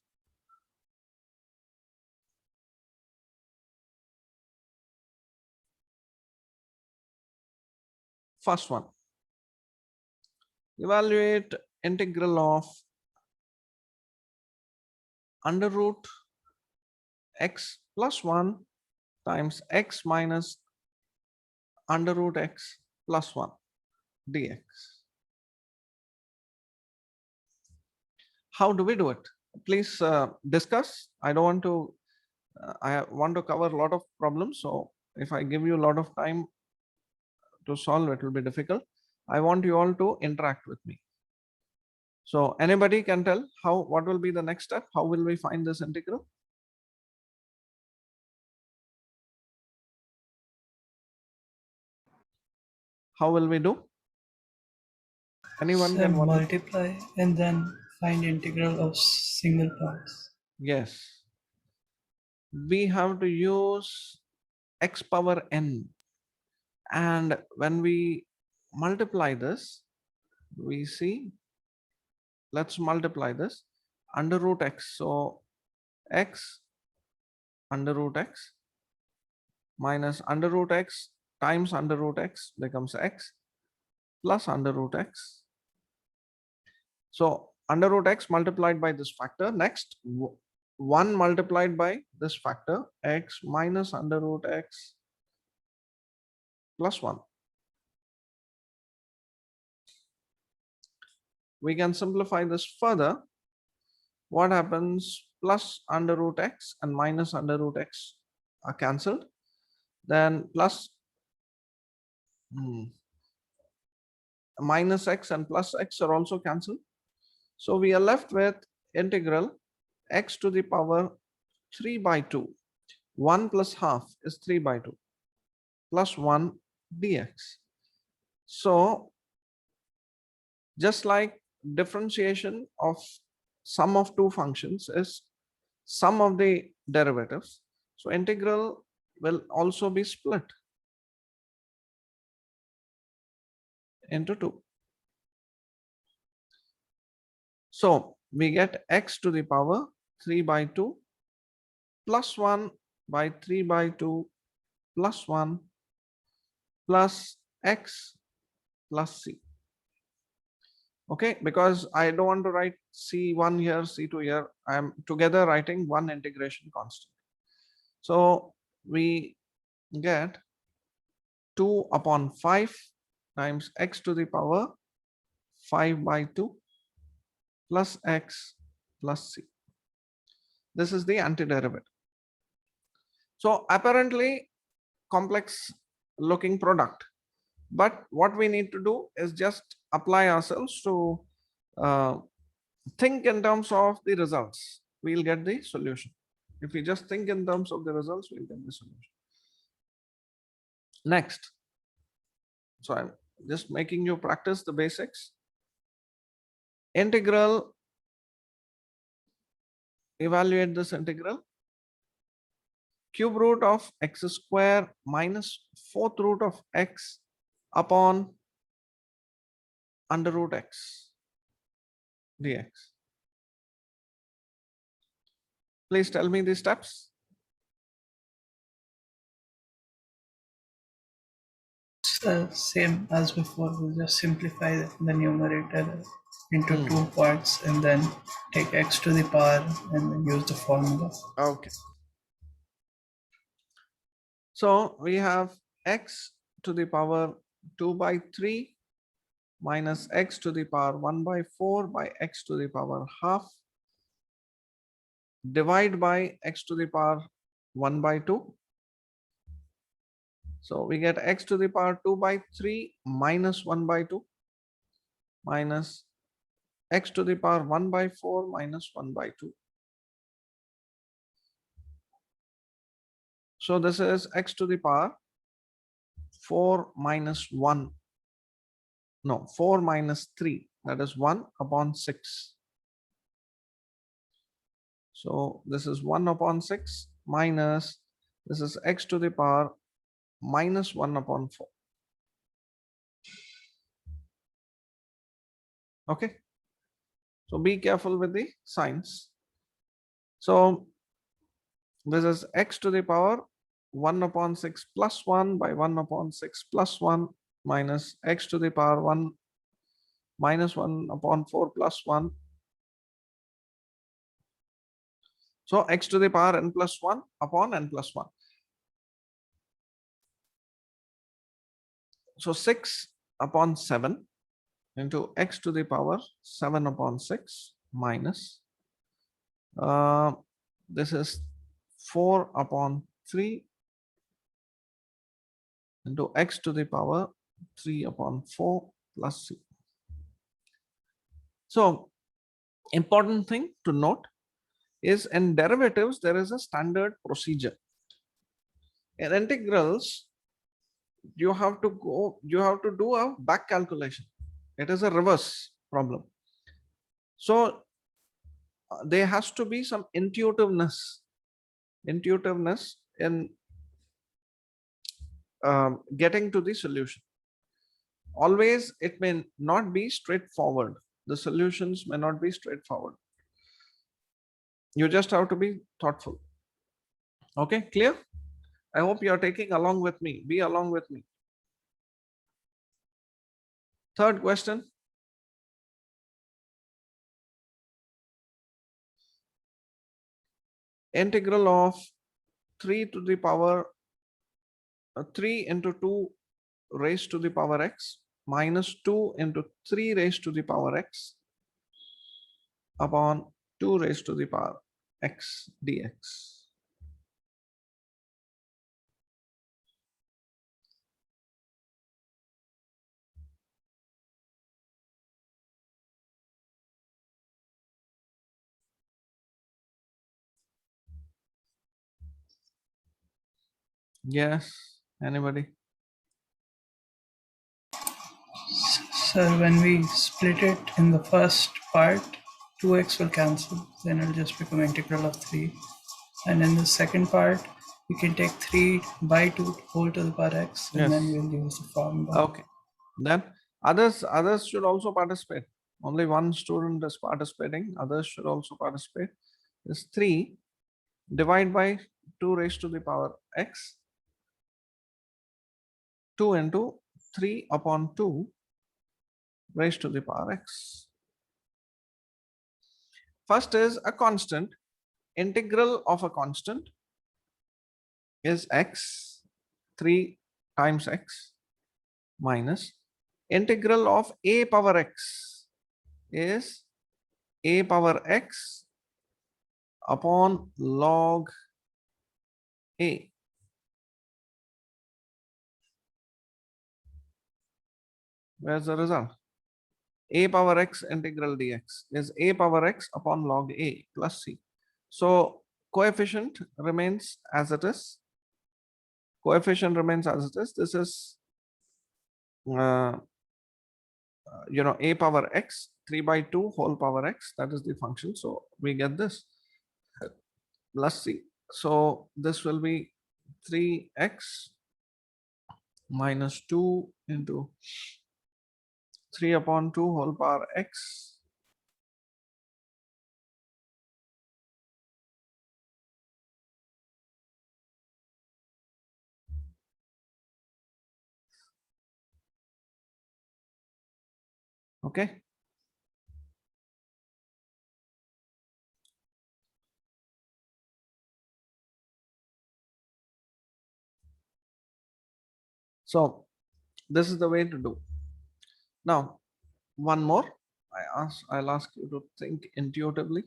First one, evaluate integral of under root x plus 1 times x minus under root x plus 1 dx. How do we do it? Please discuss. I don't want to, I want to cover a lot of problems. So if I give you a lot of time to solve, it will be difficult. I want you all to interact with me. So anybody can tell what will be the next step? How will we find this integral? How will we do? Anyone So can multiply and then find integral of single parts. Yes. We have to use x power n. And when we multiply this, we see, let's multiply this under root x. So x under root x minus under root x times under root x becomes x plus under root x. So under root x multiplied by this factor. Next, 1 multiplied by this factor, x minus under root x plus 1. We can simplify this further. What happens? Plus under root x and minus under root x are cancelled. Then plus minus x and plus x are also cancelled. So we are left with integral x to the power 3 by 2. 1 plus half is 3 by 2 plus 1 dx. So just like differentiation of sum of two functions is sum of the derivatives, so integral will also be split into 2. So we get x to the power 3 by 2 plus 1 by 3 by 2 plus 1 plus x plus c. Okay, because I don't want to write c1 here, c2 here. I am together writing one integration constant. So we get 2 upon 5 times x to the power 5 by 2 plus x plus c. This is the antiderivative. So apparently complex looking product, but what we need to do is just apply ourselves to think in terms of the results. We'll get the solution. If we just think in terms of the results, we'll get the solution. Next, so I'm just making you practice the basics. Integral, evaluate this integral. Cube root of x square minus 4th root of x upon under root x dx. Please tell me the steps. Same as before, we'll just simplify the numerator into 2 parts and then take x to the power and then use the formula. Okay. So we have x to the power 2 by 3 minus x to the power 1 by 4 by x to the power half divide by x to the power 1 by 2. So we get x to the power 2 by 3 minus 1 by 2 minus x to the power 1 by 4 minus 1 by 2. So this is x to the power 4 minus 1. No, 4 minus 3. That is 1 upon 6. So this is 1 upon 6 minus, this is x to the power minus 1 upon 4. Okay. So be careful with the signs. So this is x to the power 1 upon 6 plus 1 by 1 upon 6 plus 1 minus x to the power 1 minus 1 upon 4 plus 1. So x to the power n plus 1 upon n plus 1. So 6 upon 7 into x to the power 7 upon 6 minus this is 4 upon 3 into x to the power 3 upon 4 plus c. So important thing to note is in derivatives there is a standard procedure. In integrals you have to do a back calculation. It is a reverse problem. So there has to be some intuitiveness in getting to the solution. Always it may not be straightforward. The solutions may not be straightforward. You just have to be thoughtful. Okay, clear? I hope you are taking along with me. Be along with me. Third question. Integral of 3 to the power 3 into 2 raised to the power x minus 2 into 3 raised to the power x upon 2 raised to the power x dx. Yes, anybody? So when we split it in the first part, 2x will cancel, then it'll just become integral of 3. And in the second part, we can take 3 by 2 whole to the power x, and Yes. then we'll use the formula. Okay. Then others should also participate. Only one student is participating. Others should also participate. Is 3 divide by 2 raised to the power x, 2 into 3 upon 2 raised to the power x. First is a constant. Integral of a constant is x, 3 times x minus integral of a power x is a power x upon log a. Where's the result? A power x integral dx is a power x upon log a plus c. So coefficient remains as it is. Coefficient remains as it is. This is a power x 3 by 2 whole power x, that is the function. So we get this plus c. So this will be 3x minus 2 into 3 upon 2 whole power x okay. So this is the way to do. Now one more, I'll ask you to think intuitively.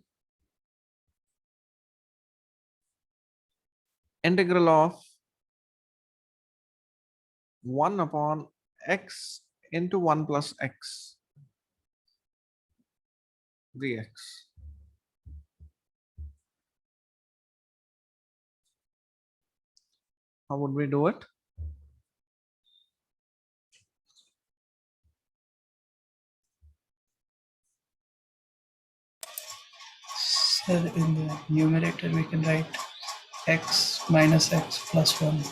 integral of 1 upon x into 1 plus x dx. How would we do it? So in the numerator, we can write x minus x plus 1.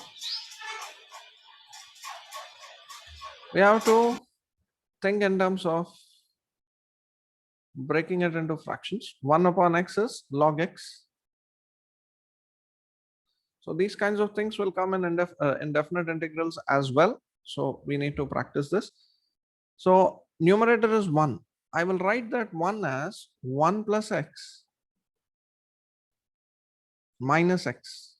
We have to think in terms of breaking it into fractions. 1 upon x is log x. So these kinds of things will come in indefinite integrals as well. So we need to practice this. So numerator is 1. I will write that 1 as 1 plus x minus x.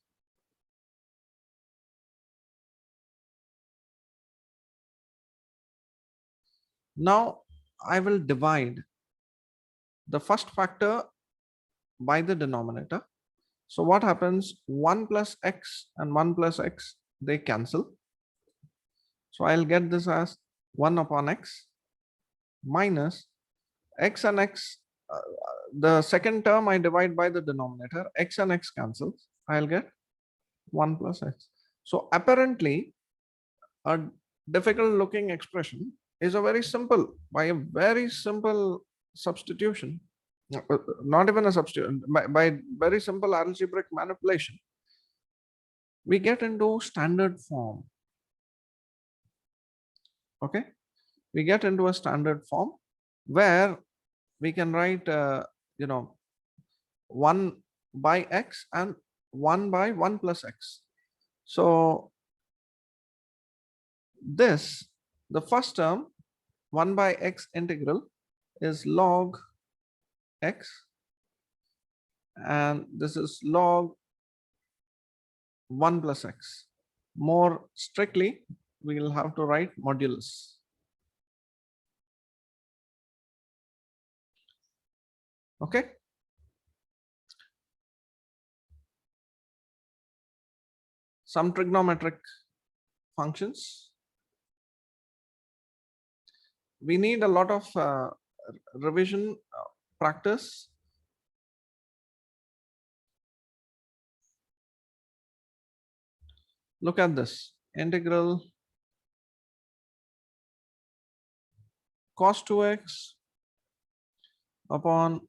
Now I will divide the first factor by the denominator. So what happens? 1 plus x and 1 plus x, they cancel. So I'll get this as 1 upon x minus x and x. The second term I divide by the denominator, x and x cancels. I'll get 1 plus x. So apparently a difficult looking expression is a very simple, by a very simple substitution, not even a substitution, by very simple algebraic manipulation, we get into standard form. Okay, we get into a standard form where we can write 1 by x and 1 by 1 plus x. So this, the first term, 1 by x integral, is log x, and this is log 1 plus x. More strictly, we will have to write modulus. Okay. Some trigonometric functions. We need a lot of revision practice. Look at this integral cos 2x upon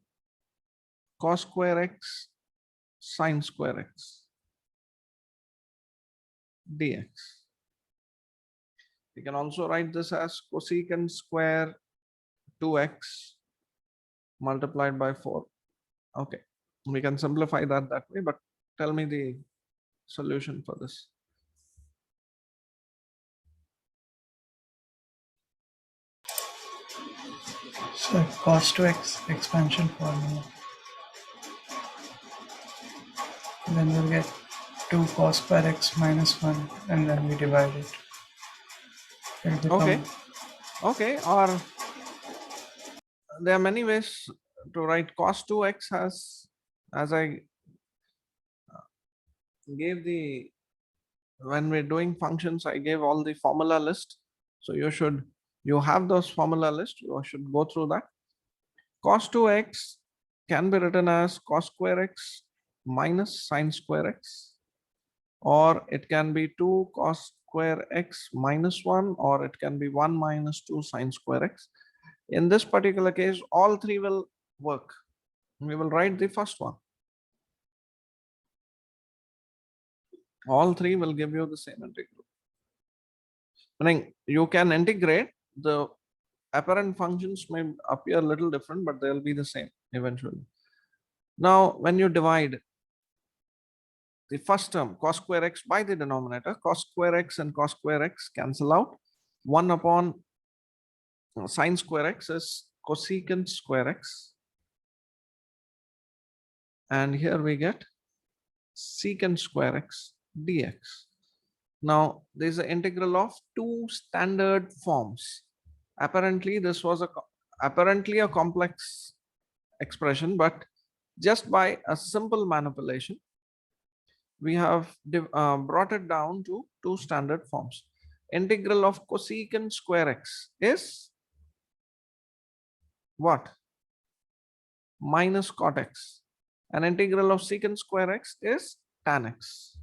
cos square x sine square x dx. We can also write this as cosecant square 2x multiplied by 4. Okay, we can simplify that way, but tell me the solution for this. So cos 2x expansion formula. Then we'll get 2 cos square x minus 1, and then we divide it. It'll become Okay, or there are many ways to write cos 2x as I gave the, when we're doing functions, I gave all the formula list. So you have those formula list, you should go through that. Cos 2x can be written as cos square x minus sine square x, or it can be 2 cos square x minus 1, or it can be 1 minus 2 sine square x. In this particular case, all three will work. We will write the first one. All three will give you the same integral. Meaning you can integrate, the apparent functions may appear a little different, but they'll be the same eventually. Now, when you divide the first term cos square x by the denominator, cos square x and cos square x cancel out. 1 upon sine square x is cosecant square x, and here we get secant square x dx. Now there is an integral of two standard forms. Apparently this was apparently a complex expression, but just by a simple manipulation we have brought it down to two standard forms. Integral of cosecant square x is what? Minus cot x. And integral of secant square x is tan x.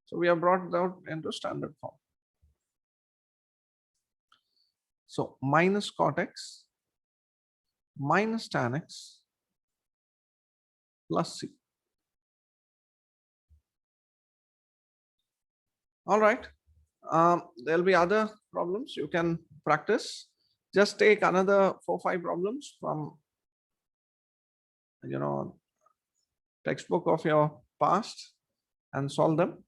So we have brought it out into standard form. So minus cot x minus tan x plus c. All right. There'll be other problems you can practice. Just take another 4-5 problems from textbook of your past and solve them.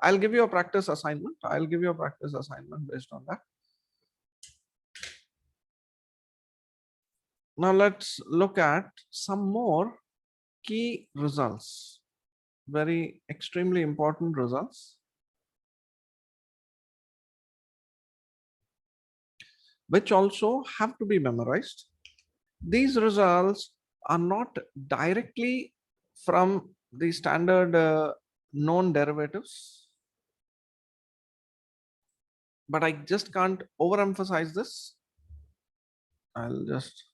I'll give you a practice assignment. Based on that. Now let's look at some more key results. Very extremely important results, which also have to be memorized. These results are not directly from the standard known derivatives, but I just can't overemphasize this. I'll just,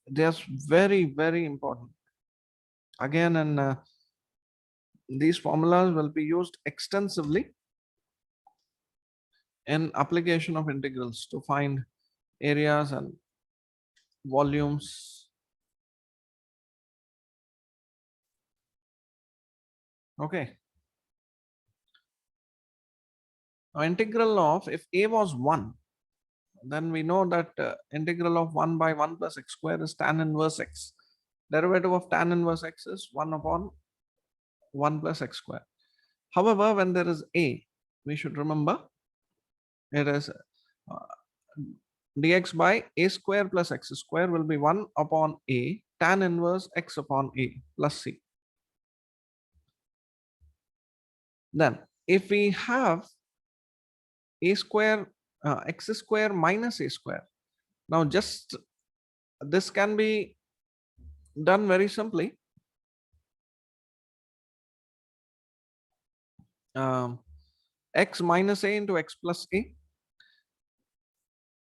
they're very, very important. Again, and these formulas will be used extensively in application of integrals to find areas and volumes. Okay. Now, integral of, if a was 1, then we know that integral of 1 by 1 plus x square is tan inverse x. Derivative of tan inverse x is 1 upon 1 plus x square. However, when there is a, we should remember it is dx by a square plus x square will be 1 upon a tan inverse x upon a plus c. Then if we have a square x square minus a square, now just this can be done very simply. X minus a into x plus a.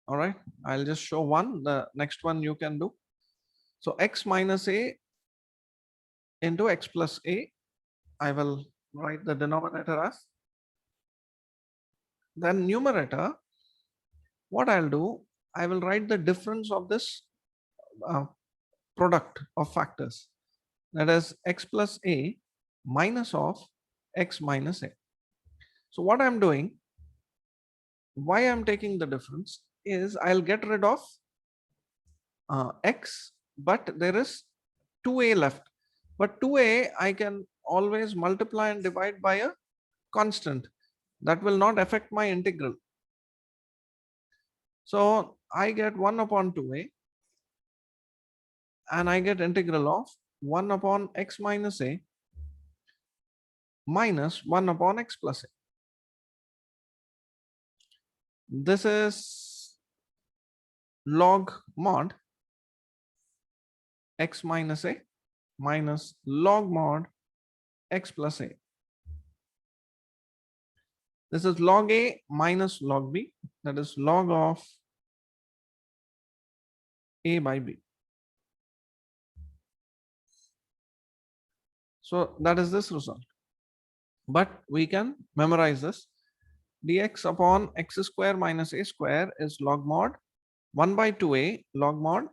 All right, I'll just show one. The next one you can do. So x minus a into x plus a, I will write the denominator as. Then numerator, what I'll do, I will write the difference of this product of factors. That is x plus a minus of x minus a. So what I'm doing, why I'm taking the difference is I'll get rid of x, but there is 2a left. But 2a I can always multiply and divide by a constant. That will not affect my integral. So I get 1 upon 2a and I get integral of 1 upon x minus a minus 1 upon x plus a. This is log mod x minus a minus log mod x plus a. This is log a minus log b, that is log of a by b. So that is this result. But we can memorize this. Dx upon x square minus a square is log mod 1 by 2a log mod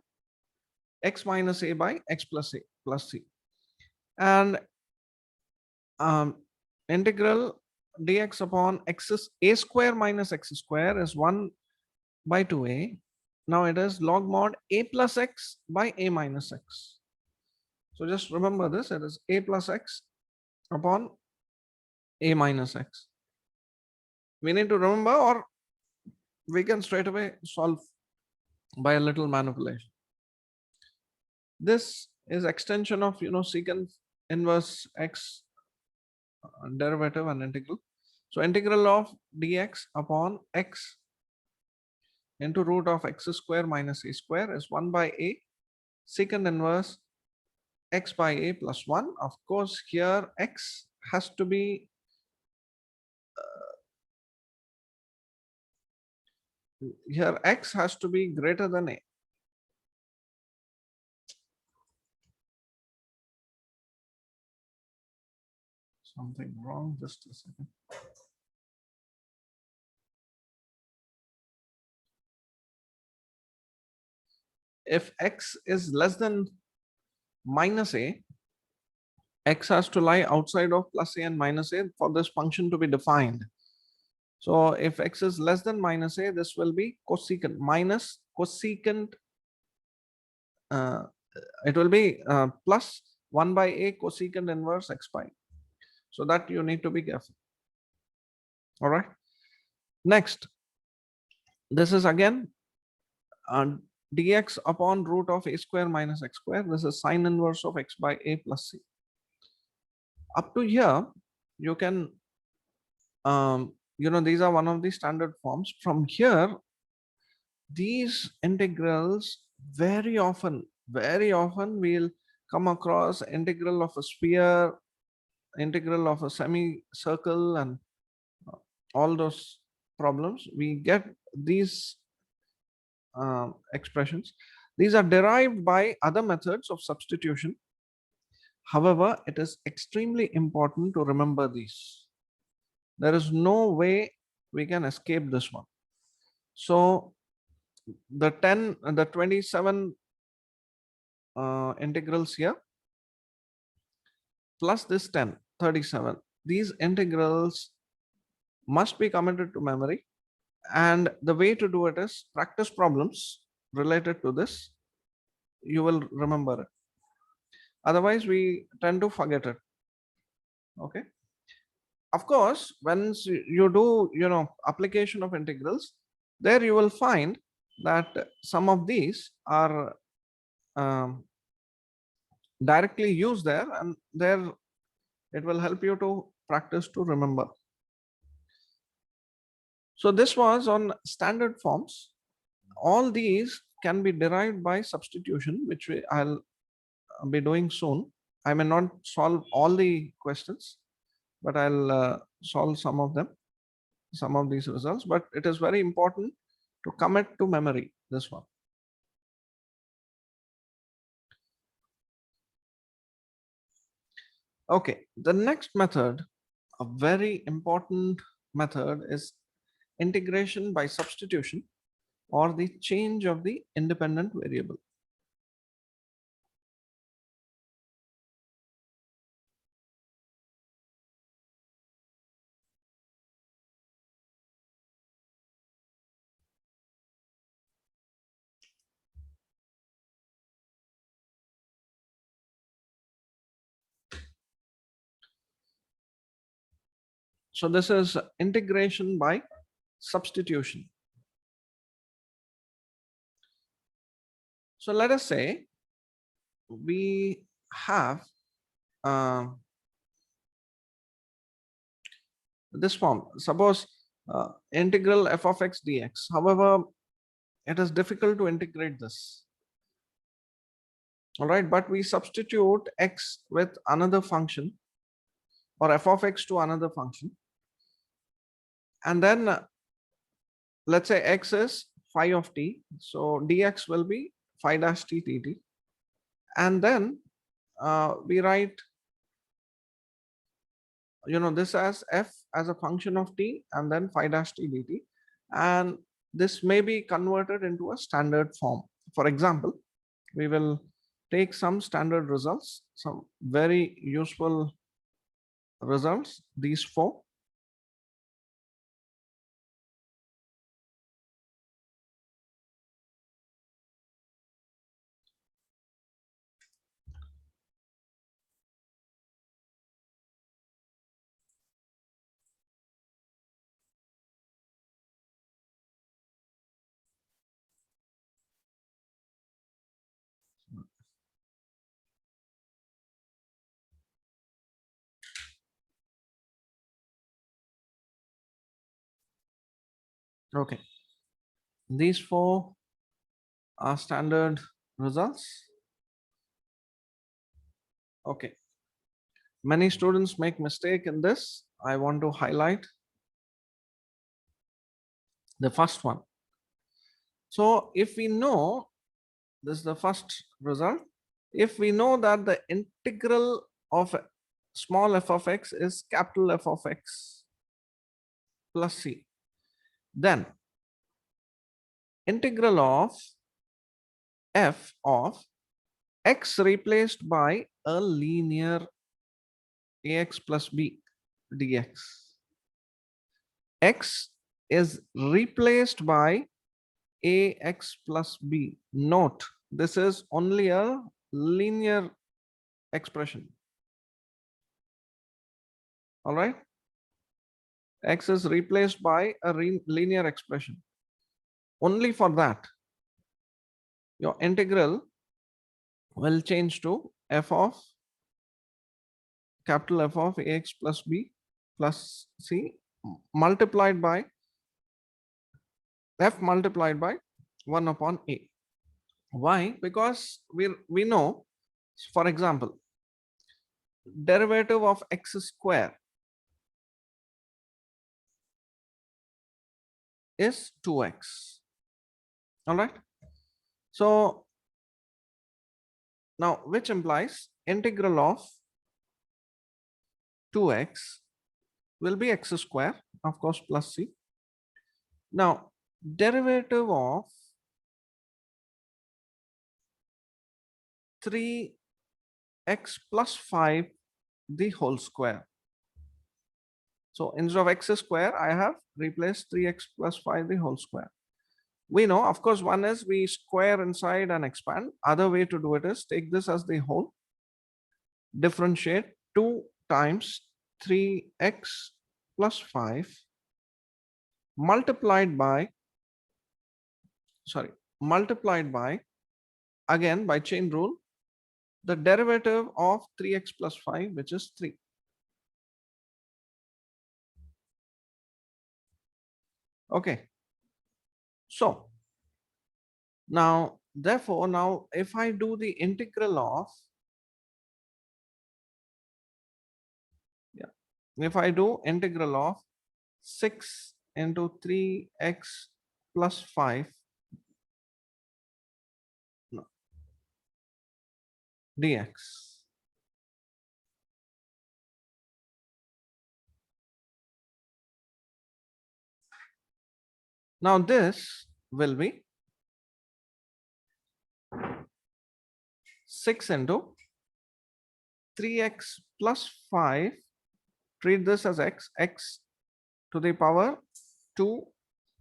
x minus a by x plus a plus c. And integral dx upon x a square minus x square is 1 by 2a. Now it is log mod a plus x by a minus x. So just remember this, it is a plus x upon a minus x. We need to remember, or we can straight away solve by a little manipulation. This is extension of secant inverse x derivative and integral. So integral of dx upon x into root of x square minus a square is 1 by a secant inverse x by a plus 1. Of course, here x has to be greater than a. Something wrong, just a second. If x is less than minus a, x has to lie outside of plus a and minus a for this function to be defined. So if x is less than minus a, this will be cosecant minus cosecant. It will be plus 1 by a cosecant inverse x pi. So that you need to be careful. All right. Next, this is again dx upon root of a square minus x square. This is sine inverse of x by a plus c. Up to here, you can, these are one of the standard forms. From here, these integrals very often we'll come across integral of a sphere, integral of a semicircle, and all those problems. We get these expressions. These are derived by other methods of substitution. However, it is extremely important to remember these. There is no way we can escape this one. So the 27 integrals here plus this 10, 37. These integrals must be committed to memory. And the way to do it is practice problems related to this. You will remember it. Otherwise, we tend to forget it. Okay. Of course, once you do, application of integrals, there you will find that some of these are directly used there, and there it will help you to practice to remember. So this was on standard forms. All these can be derived by substitution, which I'll be doing soon. I may not solve all the questions, but I'll solve some of them, some of these results. But it is very important to commit to memory this one. Okay, the next method, a very important method, is integration by substitution, or the change of the independent variable. So this is integration by substitution. So let us say we have this form. Suppose integral f of x dx. However, it is difficult to integrate this. All right, but we substitute x with another function, or f of x to another function. And then let's say x is phi of t. So dx will be phi dash t dt. And then we write, this as f as a function of t, and then phi dash t dt. And this may be converted into a standard form. For example, we will take some standard results, some very useful results, these four. Okay, these four are standard results. Okay. Many students make mistake in this. I want to highlight the first one. So if we know, this is the first result. If we know that the integral of small f of x is capital F of x plus c, then integral of f of x replaced by a linear ax plus b dx. X is replaced by ax plus b. Note, this is only a linear expression. All right. X is replaced by a linear expression. Only for that, your integral will change to f of capital F of ax plus b plus c multiplied by f multiplied by 1 upon a. Why? Because we know, for example, derivative of x square is 2x. All right. So now, which implies integral of 2x will be x square, of course, plus c. Now, derivative of 3x plus 5 the whole square. So instead of x square, I have replaced 3x plus 5 the whole square. We know, of course, one is we square inside and expand. Other way to do it is take this as the whole, differentiate 2 times 3x plus 5 multiplied by, again by chain rule, the derivative of 3x plus 5, which is 3. Okay. So now, therefore, now if I do the integral of, if I do integral of 6 into 3x plus 5 dx. Now this will be 6 into 3x plus 5. Treat this as x to the power 2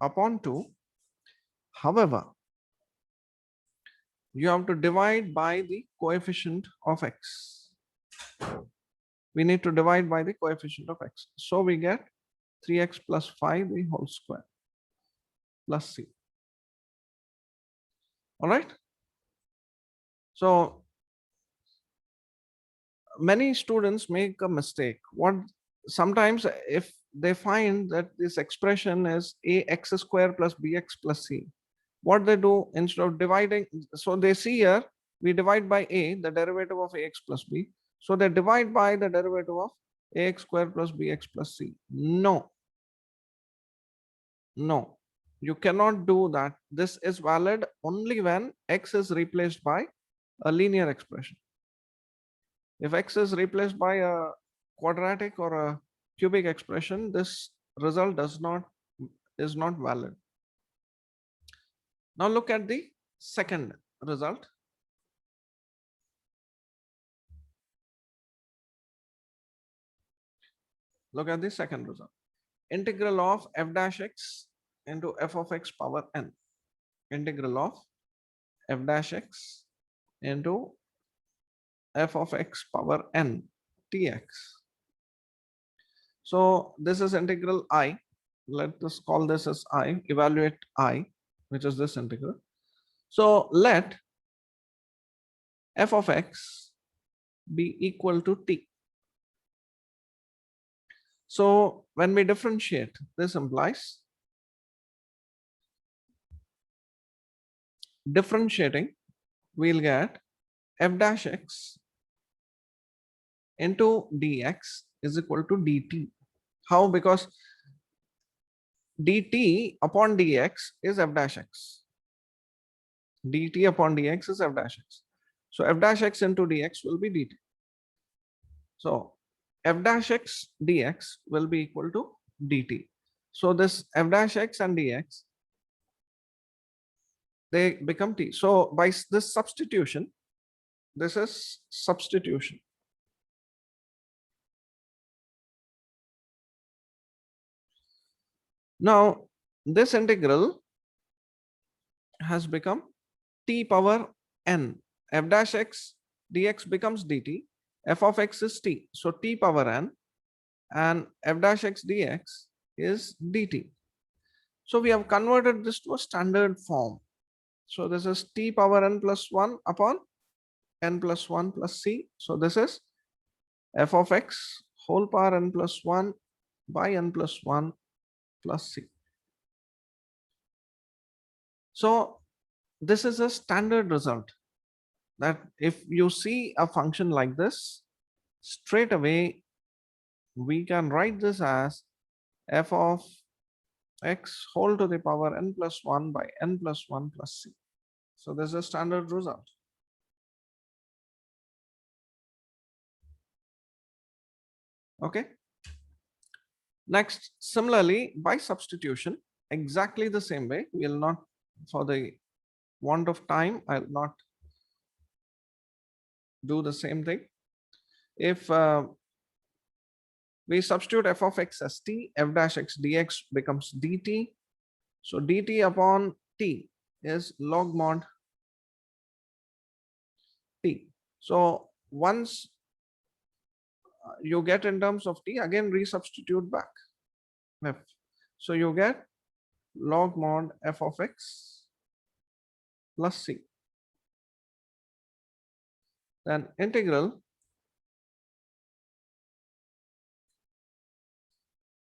upon 2. However, you have to divide by the coefficient of x. We need to divide by the coefficient of x. So we get 3x plus 5 the whole square plus c. All right. So many students make a mistake. What sometimes if they find that this expression is ax square plus bx plus c, what they do instead of dividing, so they see here we divide by a, the derivative of ax plus b. So they divide by the derivative of ax square plus bx plus c. No, no, you cannot do that. This is valid only when x is replaced by a linear expression. If x is replaced by a quadratic or a cubic expression, this result is not valid. Now look at the second result. Look at the second result. Integral of f dash x into f of x power n. Integral of f dash x into f of x power n dx. So this is integral I. Let us call this as I. Evaluate I, which is this integral. So let f of x be equal to t. So when we differentiate, this implies differentiating, we'll get f dash x into dx is equal to dt. How? Because dt upon dx is f dash x. dt upon dx is f dash x. So f dash x into dx will be dt. So f dash x dx will be equal to dt. So this f dash x and dx, they become t. So by this substitution, this is substitution. Now this integral has become t power n. F dash x dx becomes dt. F of x is t. So t power n, and f dash x dx is dt. So we have converted this to a standard form. So this is t power n plus 1 upon n plus 1 plus c. So this is f of x whole power n plus 1 by n plus 1 plus c. So this is a standard result, that if you see a function like this, straight away we can write this as f of x whole to the power n plus 1 by n plus 1 plus c. So this is a standard result. Okay. Next, similarly, by substitution, exactly the same way. We will not, for the want of time, I will not do the same thing. If we substitute f of x as t, f dash x dx becomes dt. So dt upon t is log mod t. So once you get in terms of t, again resubstitute back f. So you get log mod f of x plus c. Then integral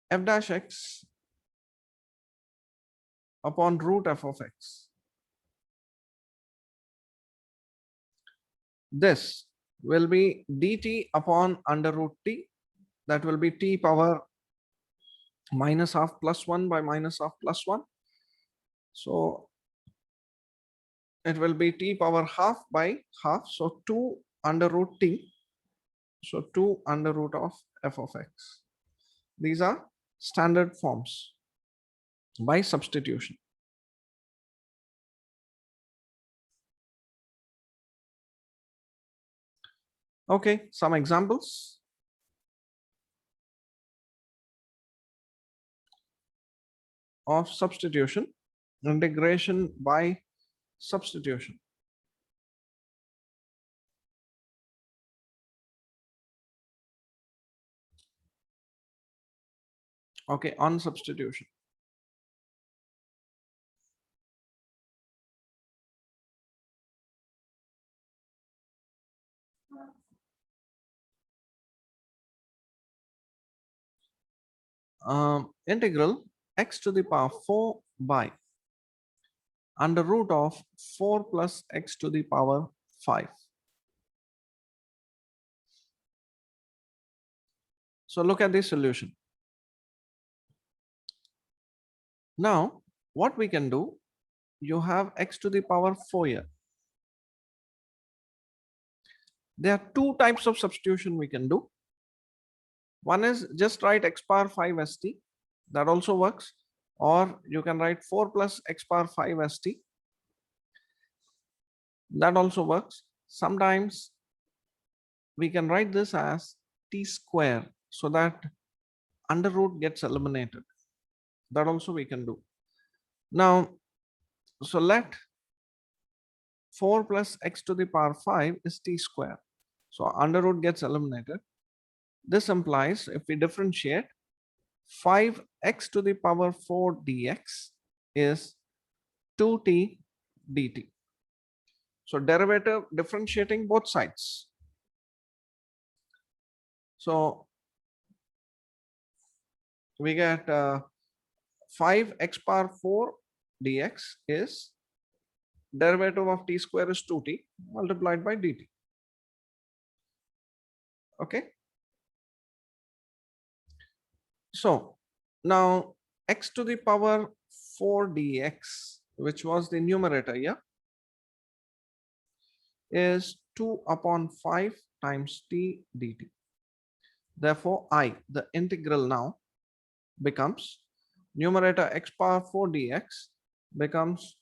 f dash x upon root f of x. This will be dt upon under root t. That will be t power minus half plus 1 by minus half plus 1. So it will be t power half by half. So 2 under root t. So 2 under root of f of x. These are standard forms by substitution. Okay, some examples. Of substitution, integration by substitution. Okay, on substitution. Integral x to the power 4 by under root of 4 plus x to the power 5. So look at the solution. Now, what we can do, you have x to the power 4 here. There are two types of substitution we can do. One is just write x power 5 as t. That also works. Or you can write 4 plus x power 5 as t. That also works. Sometimes we can write this as t square so that under root gets eliminated. That also we can do. Now, so let 4 plus x to the power 5 is t square. So under root gets eliminated. This implies if we differentiate 5x to the power 4 dx is 2t dt. So derivative differentiating both sides. So we get 5x power 4 dx is derivative of t square is 2t multiplied by dt. Okay. So now x to the power 4 dx, which was the numerator, yeah, is 2 upon 5 times t dt. Therefore, the integral now becomes numerator x power 4 dx becomes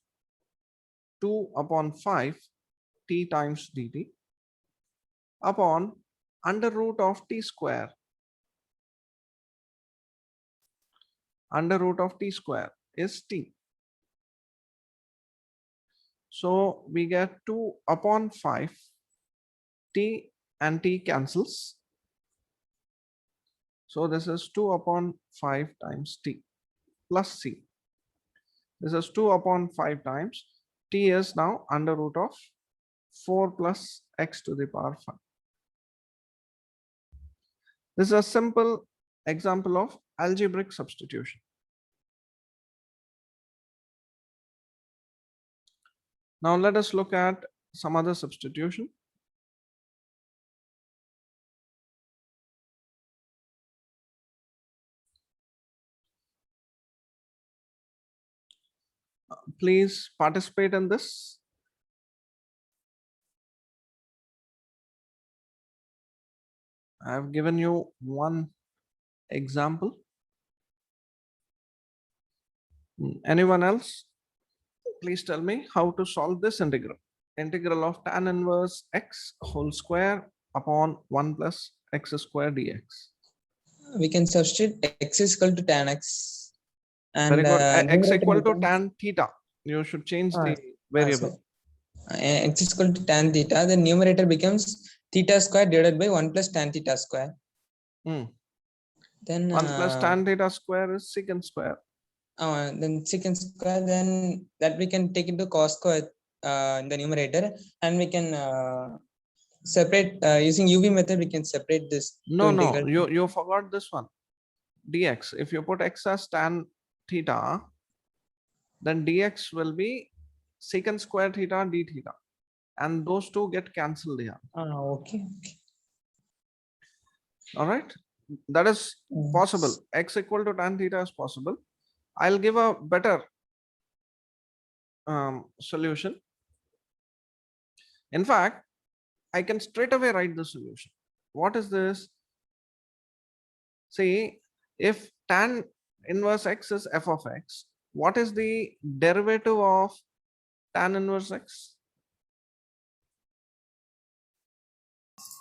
2 upon 5 t times dt upon under root of t square. Under root of t square is t. So we get 2 upon 5, t and t cancels. So this is 2 upon 5 times t plus c. This is 2 upon 5 times t is now under root of 4 plus x to the power 5. This is a simple example of algebraic substitution. Now let us look at some other substitution. Please participate in this. I have given you one example. Anyone else? Please tell me how to solve this integral. Integral of tan inverse x whole square upon 1 plus x square dx. We can substitute x is equal to tan x Very and good. X numerator equal to becomes, tan theta. You should change the sir, variable. x is equal to tan theta. The numerator becomes theta square divided by 1 plus tan theta square. Then 1 plus tan theta square is secant square. then secant square, then that we can take into cos square in the numerator, and we can separate using UV method. We can separate this. No, you forgot this one. Dx. If you put x as tan theta, then dx will be secant square theta d theta, and those two get cancelled here. Okay. All right, that is possible. X equal to tan theta is possible. I'll give a better solution. In fact, I can straight away write the solution. What is this? See, if tan inverse x is f of x, what is the derivative of tan inverse x?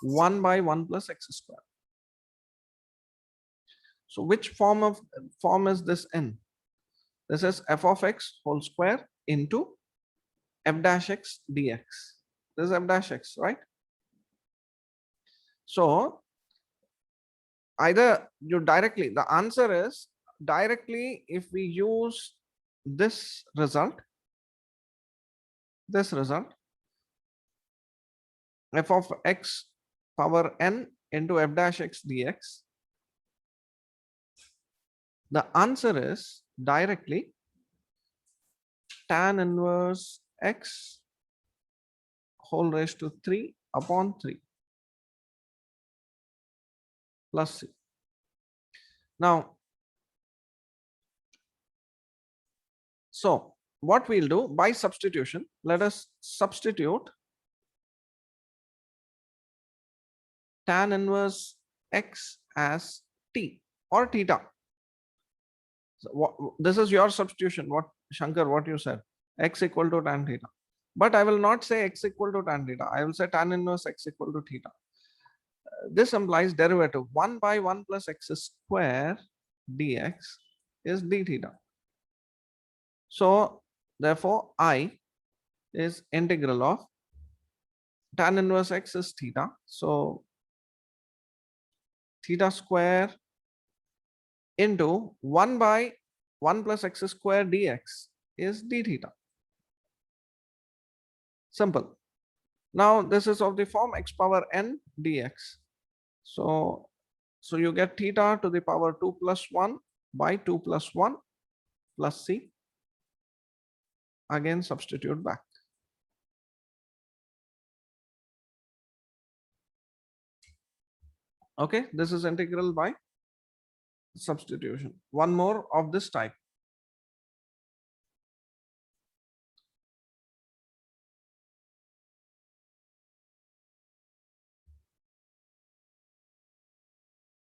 1 by 1 plus x square. So which form is this in? This is f of x whole square into f dash x dx. This is f dash x, right? So either you directly, the answer is directly if we use this result, f of x power n into f dash x dx. The answer is directly tan inverse x whole raised to 3 upon 3 plus c. Now, so what we'll do by substitution, let us substitute tan inverse x as t or theta. So this is your substitution. What Shankar, what you said, x equal to tan theta. But I will not say x equal to tan theta. I will say tan inverse x equal to theta. This implies derivative 1 by 1 plus x square dx is d theta. So therefore I is integral of tan inverse x is theta. So theta square into 1 by 1 plus x square dx is d theta. Simple. Now this is of the form x power n dx. So you get theta to the power 2 plus 1 by 2 plus 1 plus c. Again substitute back. Okay, this is integral by substitution. One more of this type.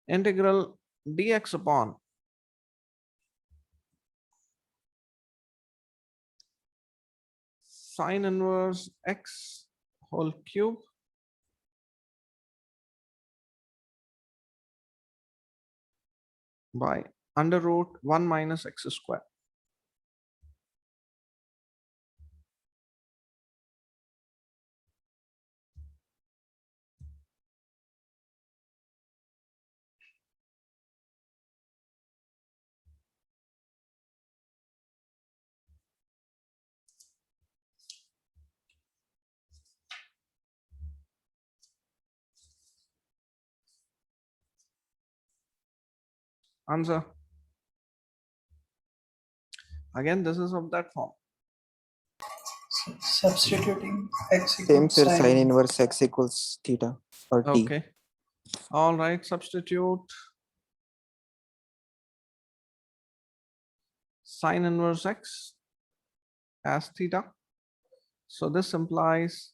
Integral dx upon sine inverse x whole cube by under root 1 minus x square. Answer. Again, this is of that form. So substituting x Same equals sir, sine sine inverse x equals theta or t. Okay. All right, substitute sine inverse x as theta. So this implies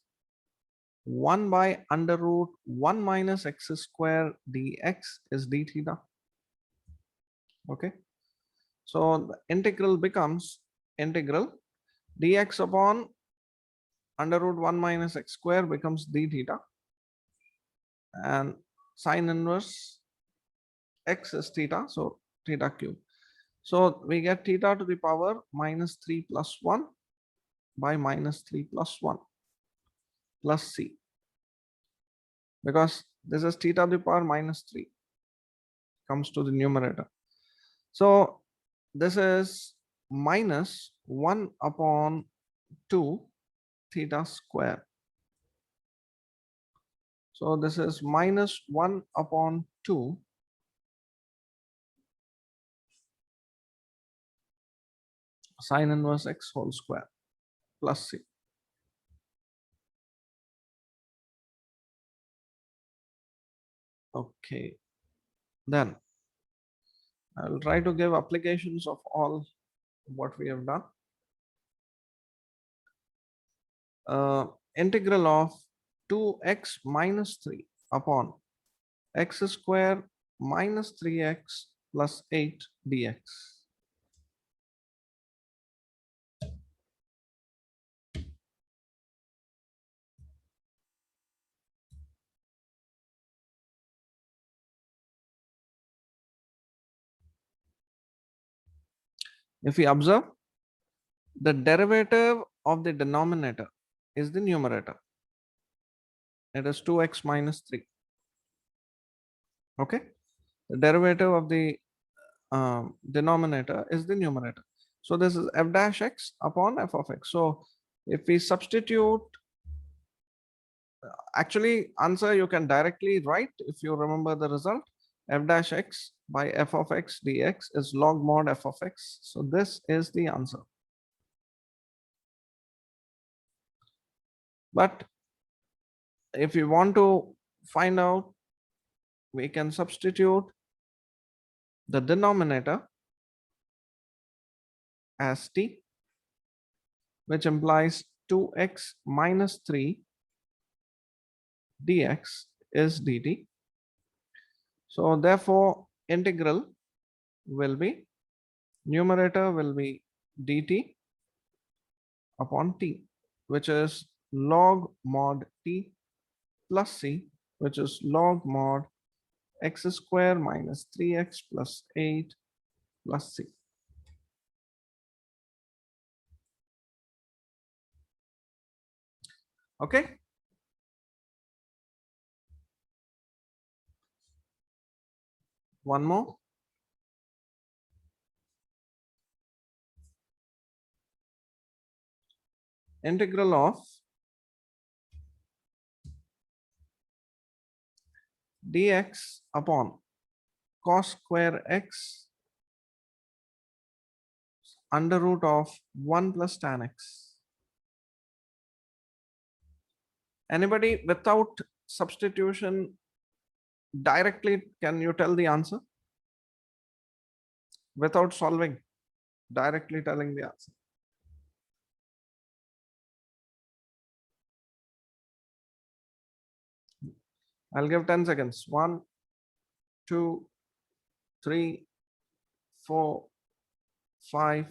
1 by under root 1 minus x square dx is d theta. Okay. So the integral becomes integral dx upon under root 1 minus x square becomes d theta, and sine inverse x is theta, so theta cube. So we get theta to the power minus 3 plus 1 by minus 3 plus 1 plus c, because this is theta to the power minus 3 comes to the numerator. So this is minus 1 upon 2 theta square. So this is minus 1 upon 2 sine inverse x whole square plus c. Okay, then I will try to give applications of all what we have done. Integral of 2x minus 3 upon x square minus 3x plus 8 dx. If we observe, the derivative of the denominator is the numerator. It is 2x minus 3. Okay, the derivative of the denominator is the numerator. So this is f dash x upon f of x. So if we substitute, actually answer you can directly write if you remember the result. F dash x by f of x dx is log mod f of x. So this is the answer. But if you want to find out, we can substitute the denominator as t, which implies 2x minus 3 dx is dt. So therefore integral will be, numerator will be dt upon t, which is log mod t plus c, which is log mod x square minus 3x plus 8 plus c. Okay. One more. Integral of dx upon cos square x under root of 1 plus tan x. Anybody without substitution directly, can you tell the answer without solving? Directly telling the answer. I'll give 10 seconds. 1, 2, 3, 4, 5,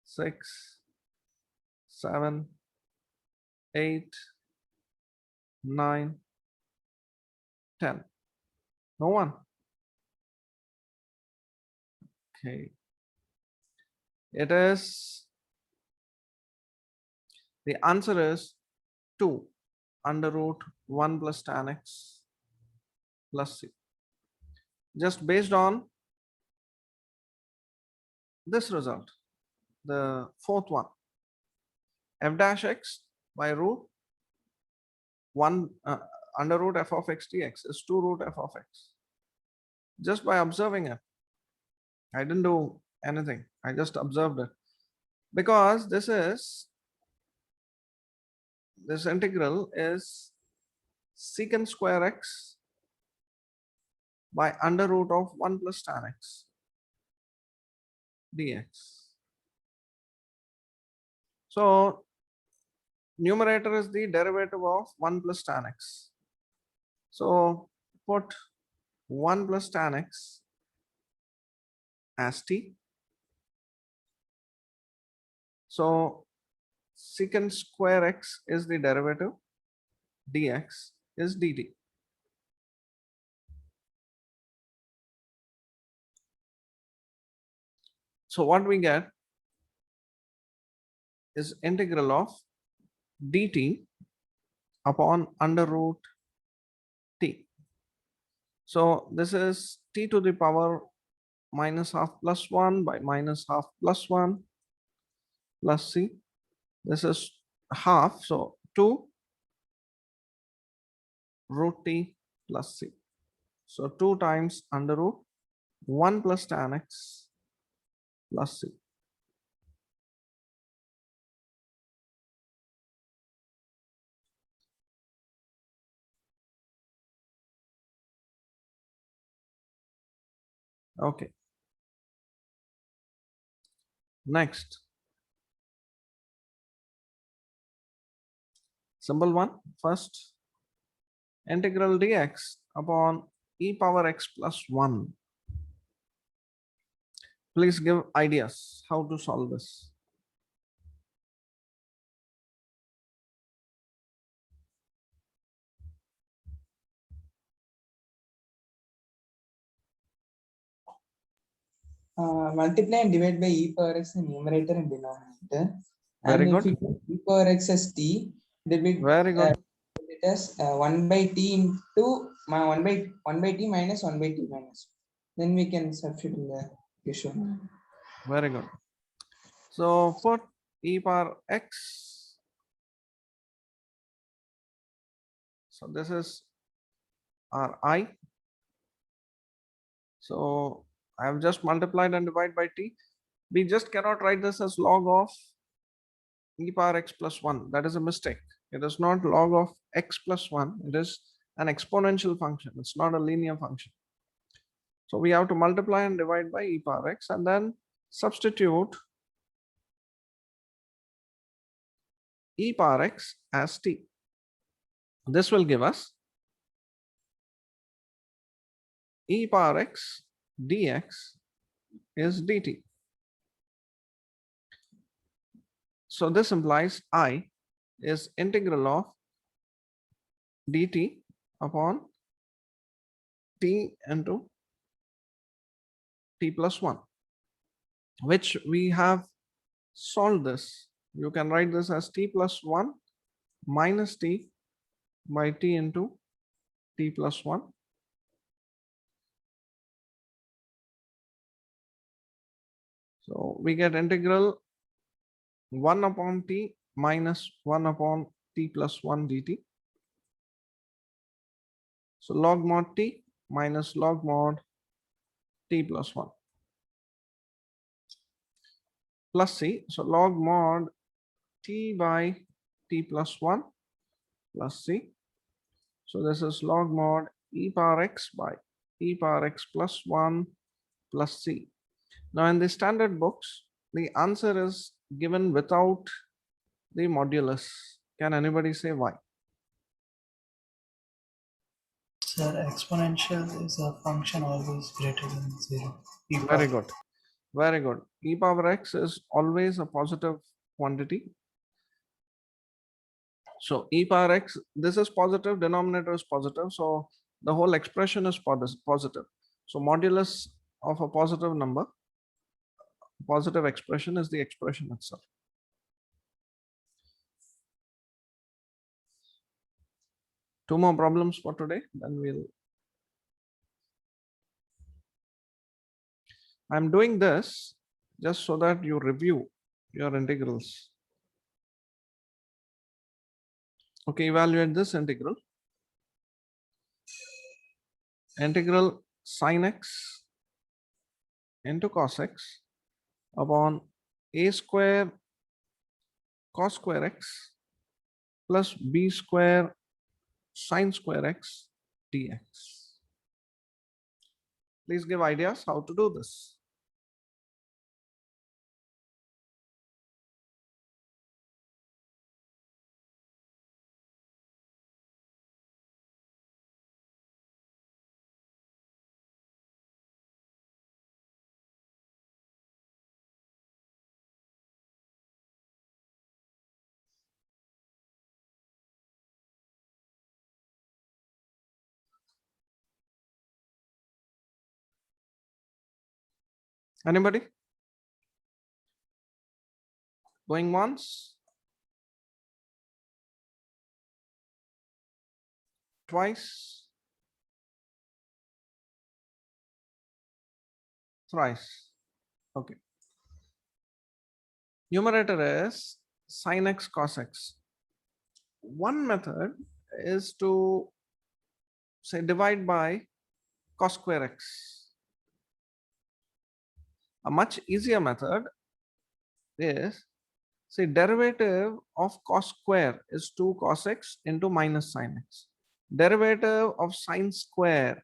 6, 7, 8, 9, 10. No one. Okay. It is, the answer is 2 under root 1 plus tan x plus c. Just based on this result, the fourth one, f dash x by root 1 under root f of x dx is 2 root f of x. Just by observing it, I didn't do anything, I just observed it, because this integral is secant square x by under root of 1 plus tan x dx. So numerator is the derivative of 1 plus tan x. So put 1 plus tan x as t. So secant square x is the derivative, dx is dt. So what we get is integral of dt upon under root t. So this is t to the power minus half plus 1 by minus half plus 1 plus c. This is half, so 2 root t plus c. So 2 times under root 1 plus tan x plus c. Okay. Next. Simple one. First, integral dx upon e power x plus 1. Please give ideas how to solve this. Multiply and divide by e power x in numerator and denominator. Very And good. if you put e power x as t, it will be Very good. it as 1 by t into 1 by t minus 1 by t minus. Then we can substitute in the equation. Very good. So put e power x. So this is our I. So I have just multiplied and divided by t. We just cannot write this as log of e power x plus 1. That is a mistake. It is not log of x plus 1. It is an exponential function. It's not a linear function. So we have to multiply and divide by e power x and then substitute e power x as t. This will give us e power x dx is dt. So this implies I is integral of dt upon t into t plus 1, which we have solved this. You can write this as t plus 1 minus t by t into t plus 1. So we get integral 1 upon t minus 1 upon t plus 1 dt. So log mod t minus log mod t plus 1 plus c. So log mod t by t plus 1 plus c. So this is log mod e power x by e power x plus 1 plus c. Now in the standard books, the answer is given without the modulus. Can anybody say why? Sir, exponential is a function always greater than 0. E Very power. good. Very good. E power x is always a positive quantity. So e power x, this is positive, denominator is positive. So the whole expression is positive. So modulus of a positive number, positive expression is the expression itself. Two more problems for today, then we'll. I'm doing this just so that you review your integrals. Okay, evaluate this integral. Integral sin x into cos x upon a square cos square x plus b square sin square x dx. Please give ideas how to do this. Anybody? Going once? Twice? Thrice? Okay. Numerator is sin x cos x. One method is to say divide by cos square x. A much easier method is, say, derivative of cos square is 2 cos x into minus sin x. Derivative of sin square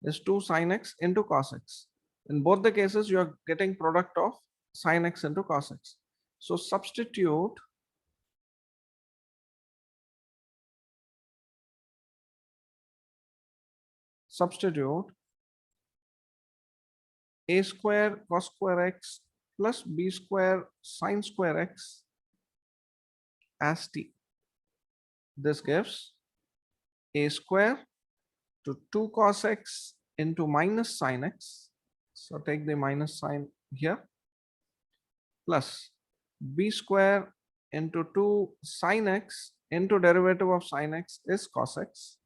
is 2 sin x into cos x. In both the cases, you are getting product of sin x into cos x. So substitute a square cos square x plus b square sin square x as t. This gives a square to 2 cos x into minus sin x. So take the minus sign here, plus b square into 2 sin x into derivative of sin x is cos x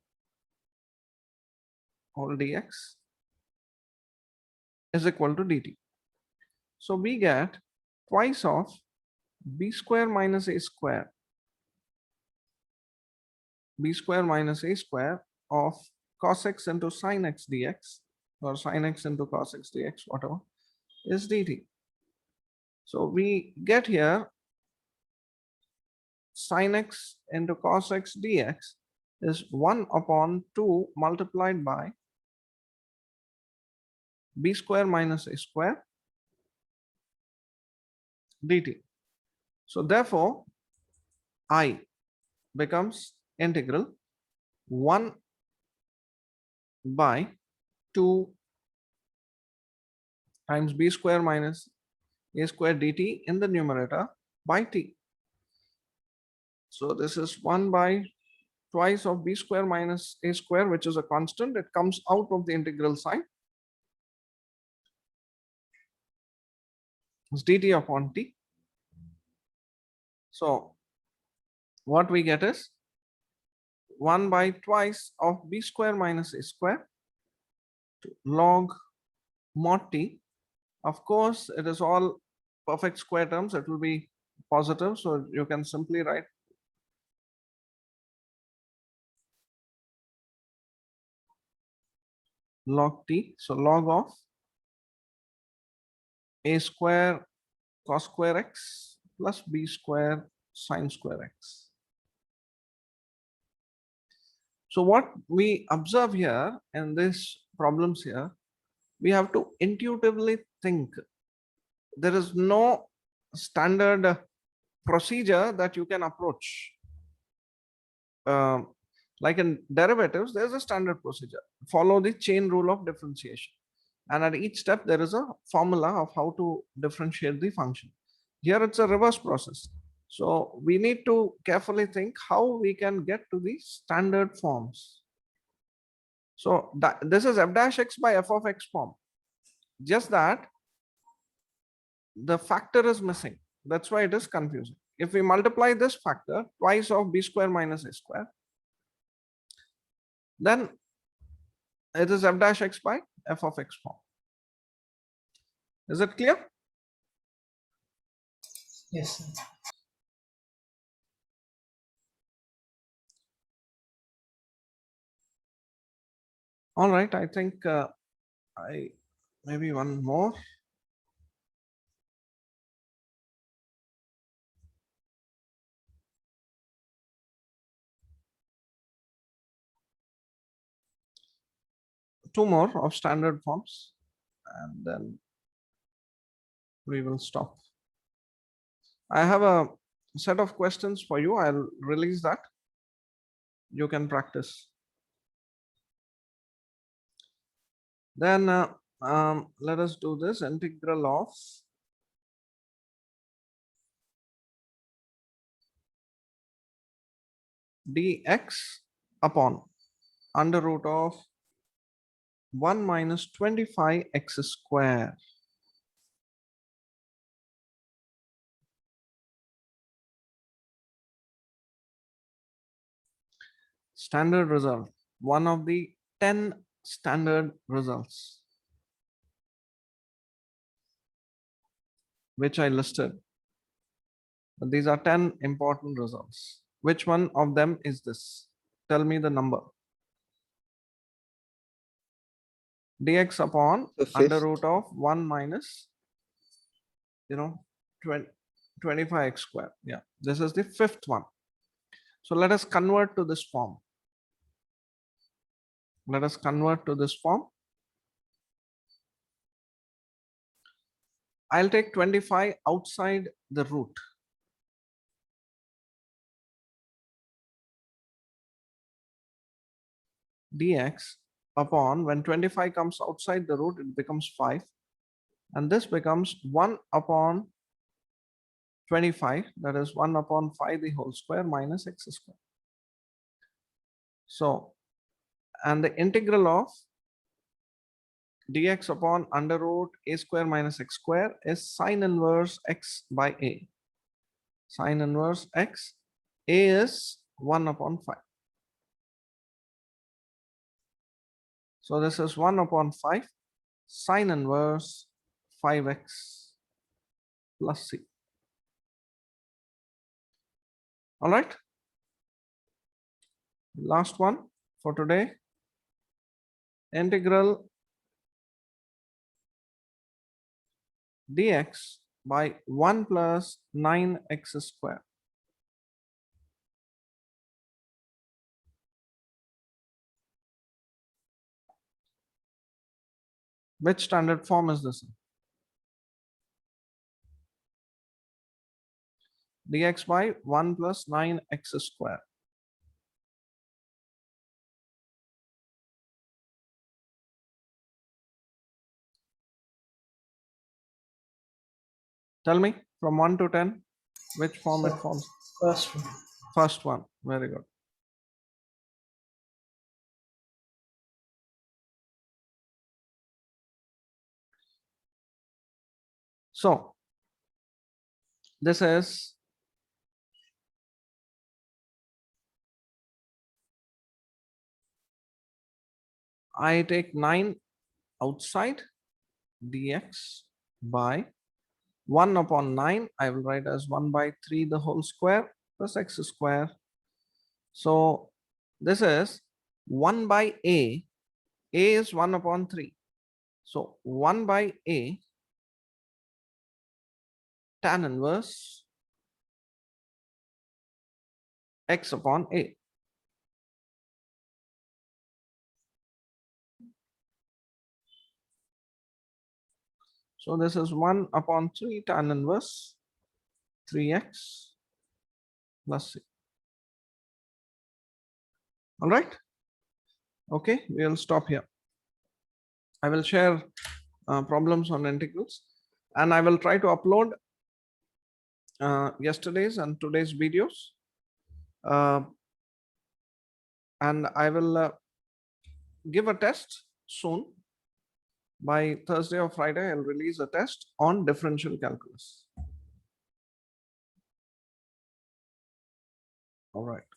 whole dx is equal to dt. So we get twice of b square minus a square, b square minus a square of cos x into sin x dx, or sin x into cos x dx, whatever, is dt. So we get here sin x into cos x dx is 1 upon 2 multiplied by b square minus a square dt. So therefore, I becomes integral 1 by 2 times b square minus a square dt in the numerator by t. So this is 1 by twice of b square minus a square, which is a constant. It comes out of the integral sign. It's dt upon t. So what we get is 1 by twice of b square minus a square log mod t. Of course, it is all perfect square terms. It will be positive. So you can simply write log t. So log of a square cos square x plus b square sin square x. So what we observe here in these problems here, we have to intuitively think. There is no standard procedure that you can approach. Like in derivatives, there's a standard procedure. Follow the chain rule of differentiation. And at each step, there is a formula of how to differentiate the function. Here it's a reverse process. So we need to carefully think how we can get to the standard forms. So this is f dash x by f of x form. Just that the factor is missing. That's why it is confusing. If we multiply this factor twice of b square minus a square, then it is f dash x by f of x form. Is it clear? Yes, sir. All right, I think maybe one more. Two more of standard forms, and then we will stop. I have a set of questions for you. I'll release that. You can practice. Then let us do this integral of dx upon under root of 1 minus 25x square. Standard result, one of the 10 standard results which I listed. But these are 10 important results. Which one of them is this? Tell me the number. Dx upon The under fifth. root of 1 minus 25x square. Yeah, this is the fifth one. So let us convert to this form. Let us convert to this form. I'll take 25 outside the root. Dx upon, when 25 comes outside the root, it becomes 5. And this becomes 1 upon 25, that is 1 upon 5 the whole square minus x square. So, and the integral of dx upon under root a square minus x square is sine inverse x by a. Sine inverse x, a is 1 upon 5. So this is 1 upon 5 sine inverse 5x plus c. All right. Last one for today. Integral dx by 1 plus 9x square. Which standard form is this? Dx by 1 plus 9x square. Tell me from 1 to 10, which form it falls? First one. First one. Very good. So this is I take 9 outside dx by 1 upon 9. I will write as 1 by 3 the whole square plus x square. So this is 1 by a. A is 1 upon 3. So 1 by a tan inverse x upon a. So this is 1 upon 3 tan inverse 3x plus c. All right. Okay, we'll stop here. I will share problems on integrals, and I will try to upload yesterday's and today's videos. And I will give a test soon. By Thursday or Friday, I'll release a test on differential calculus. All right.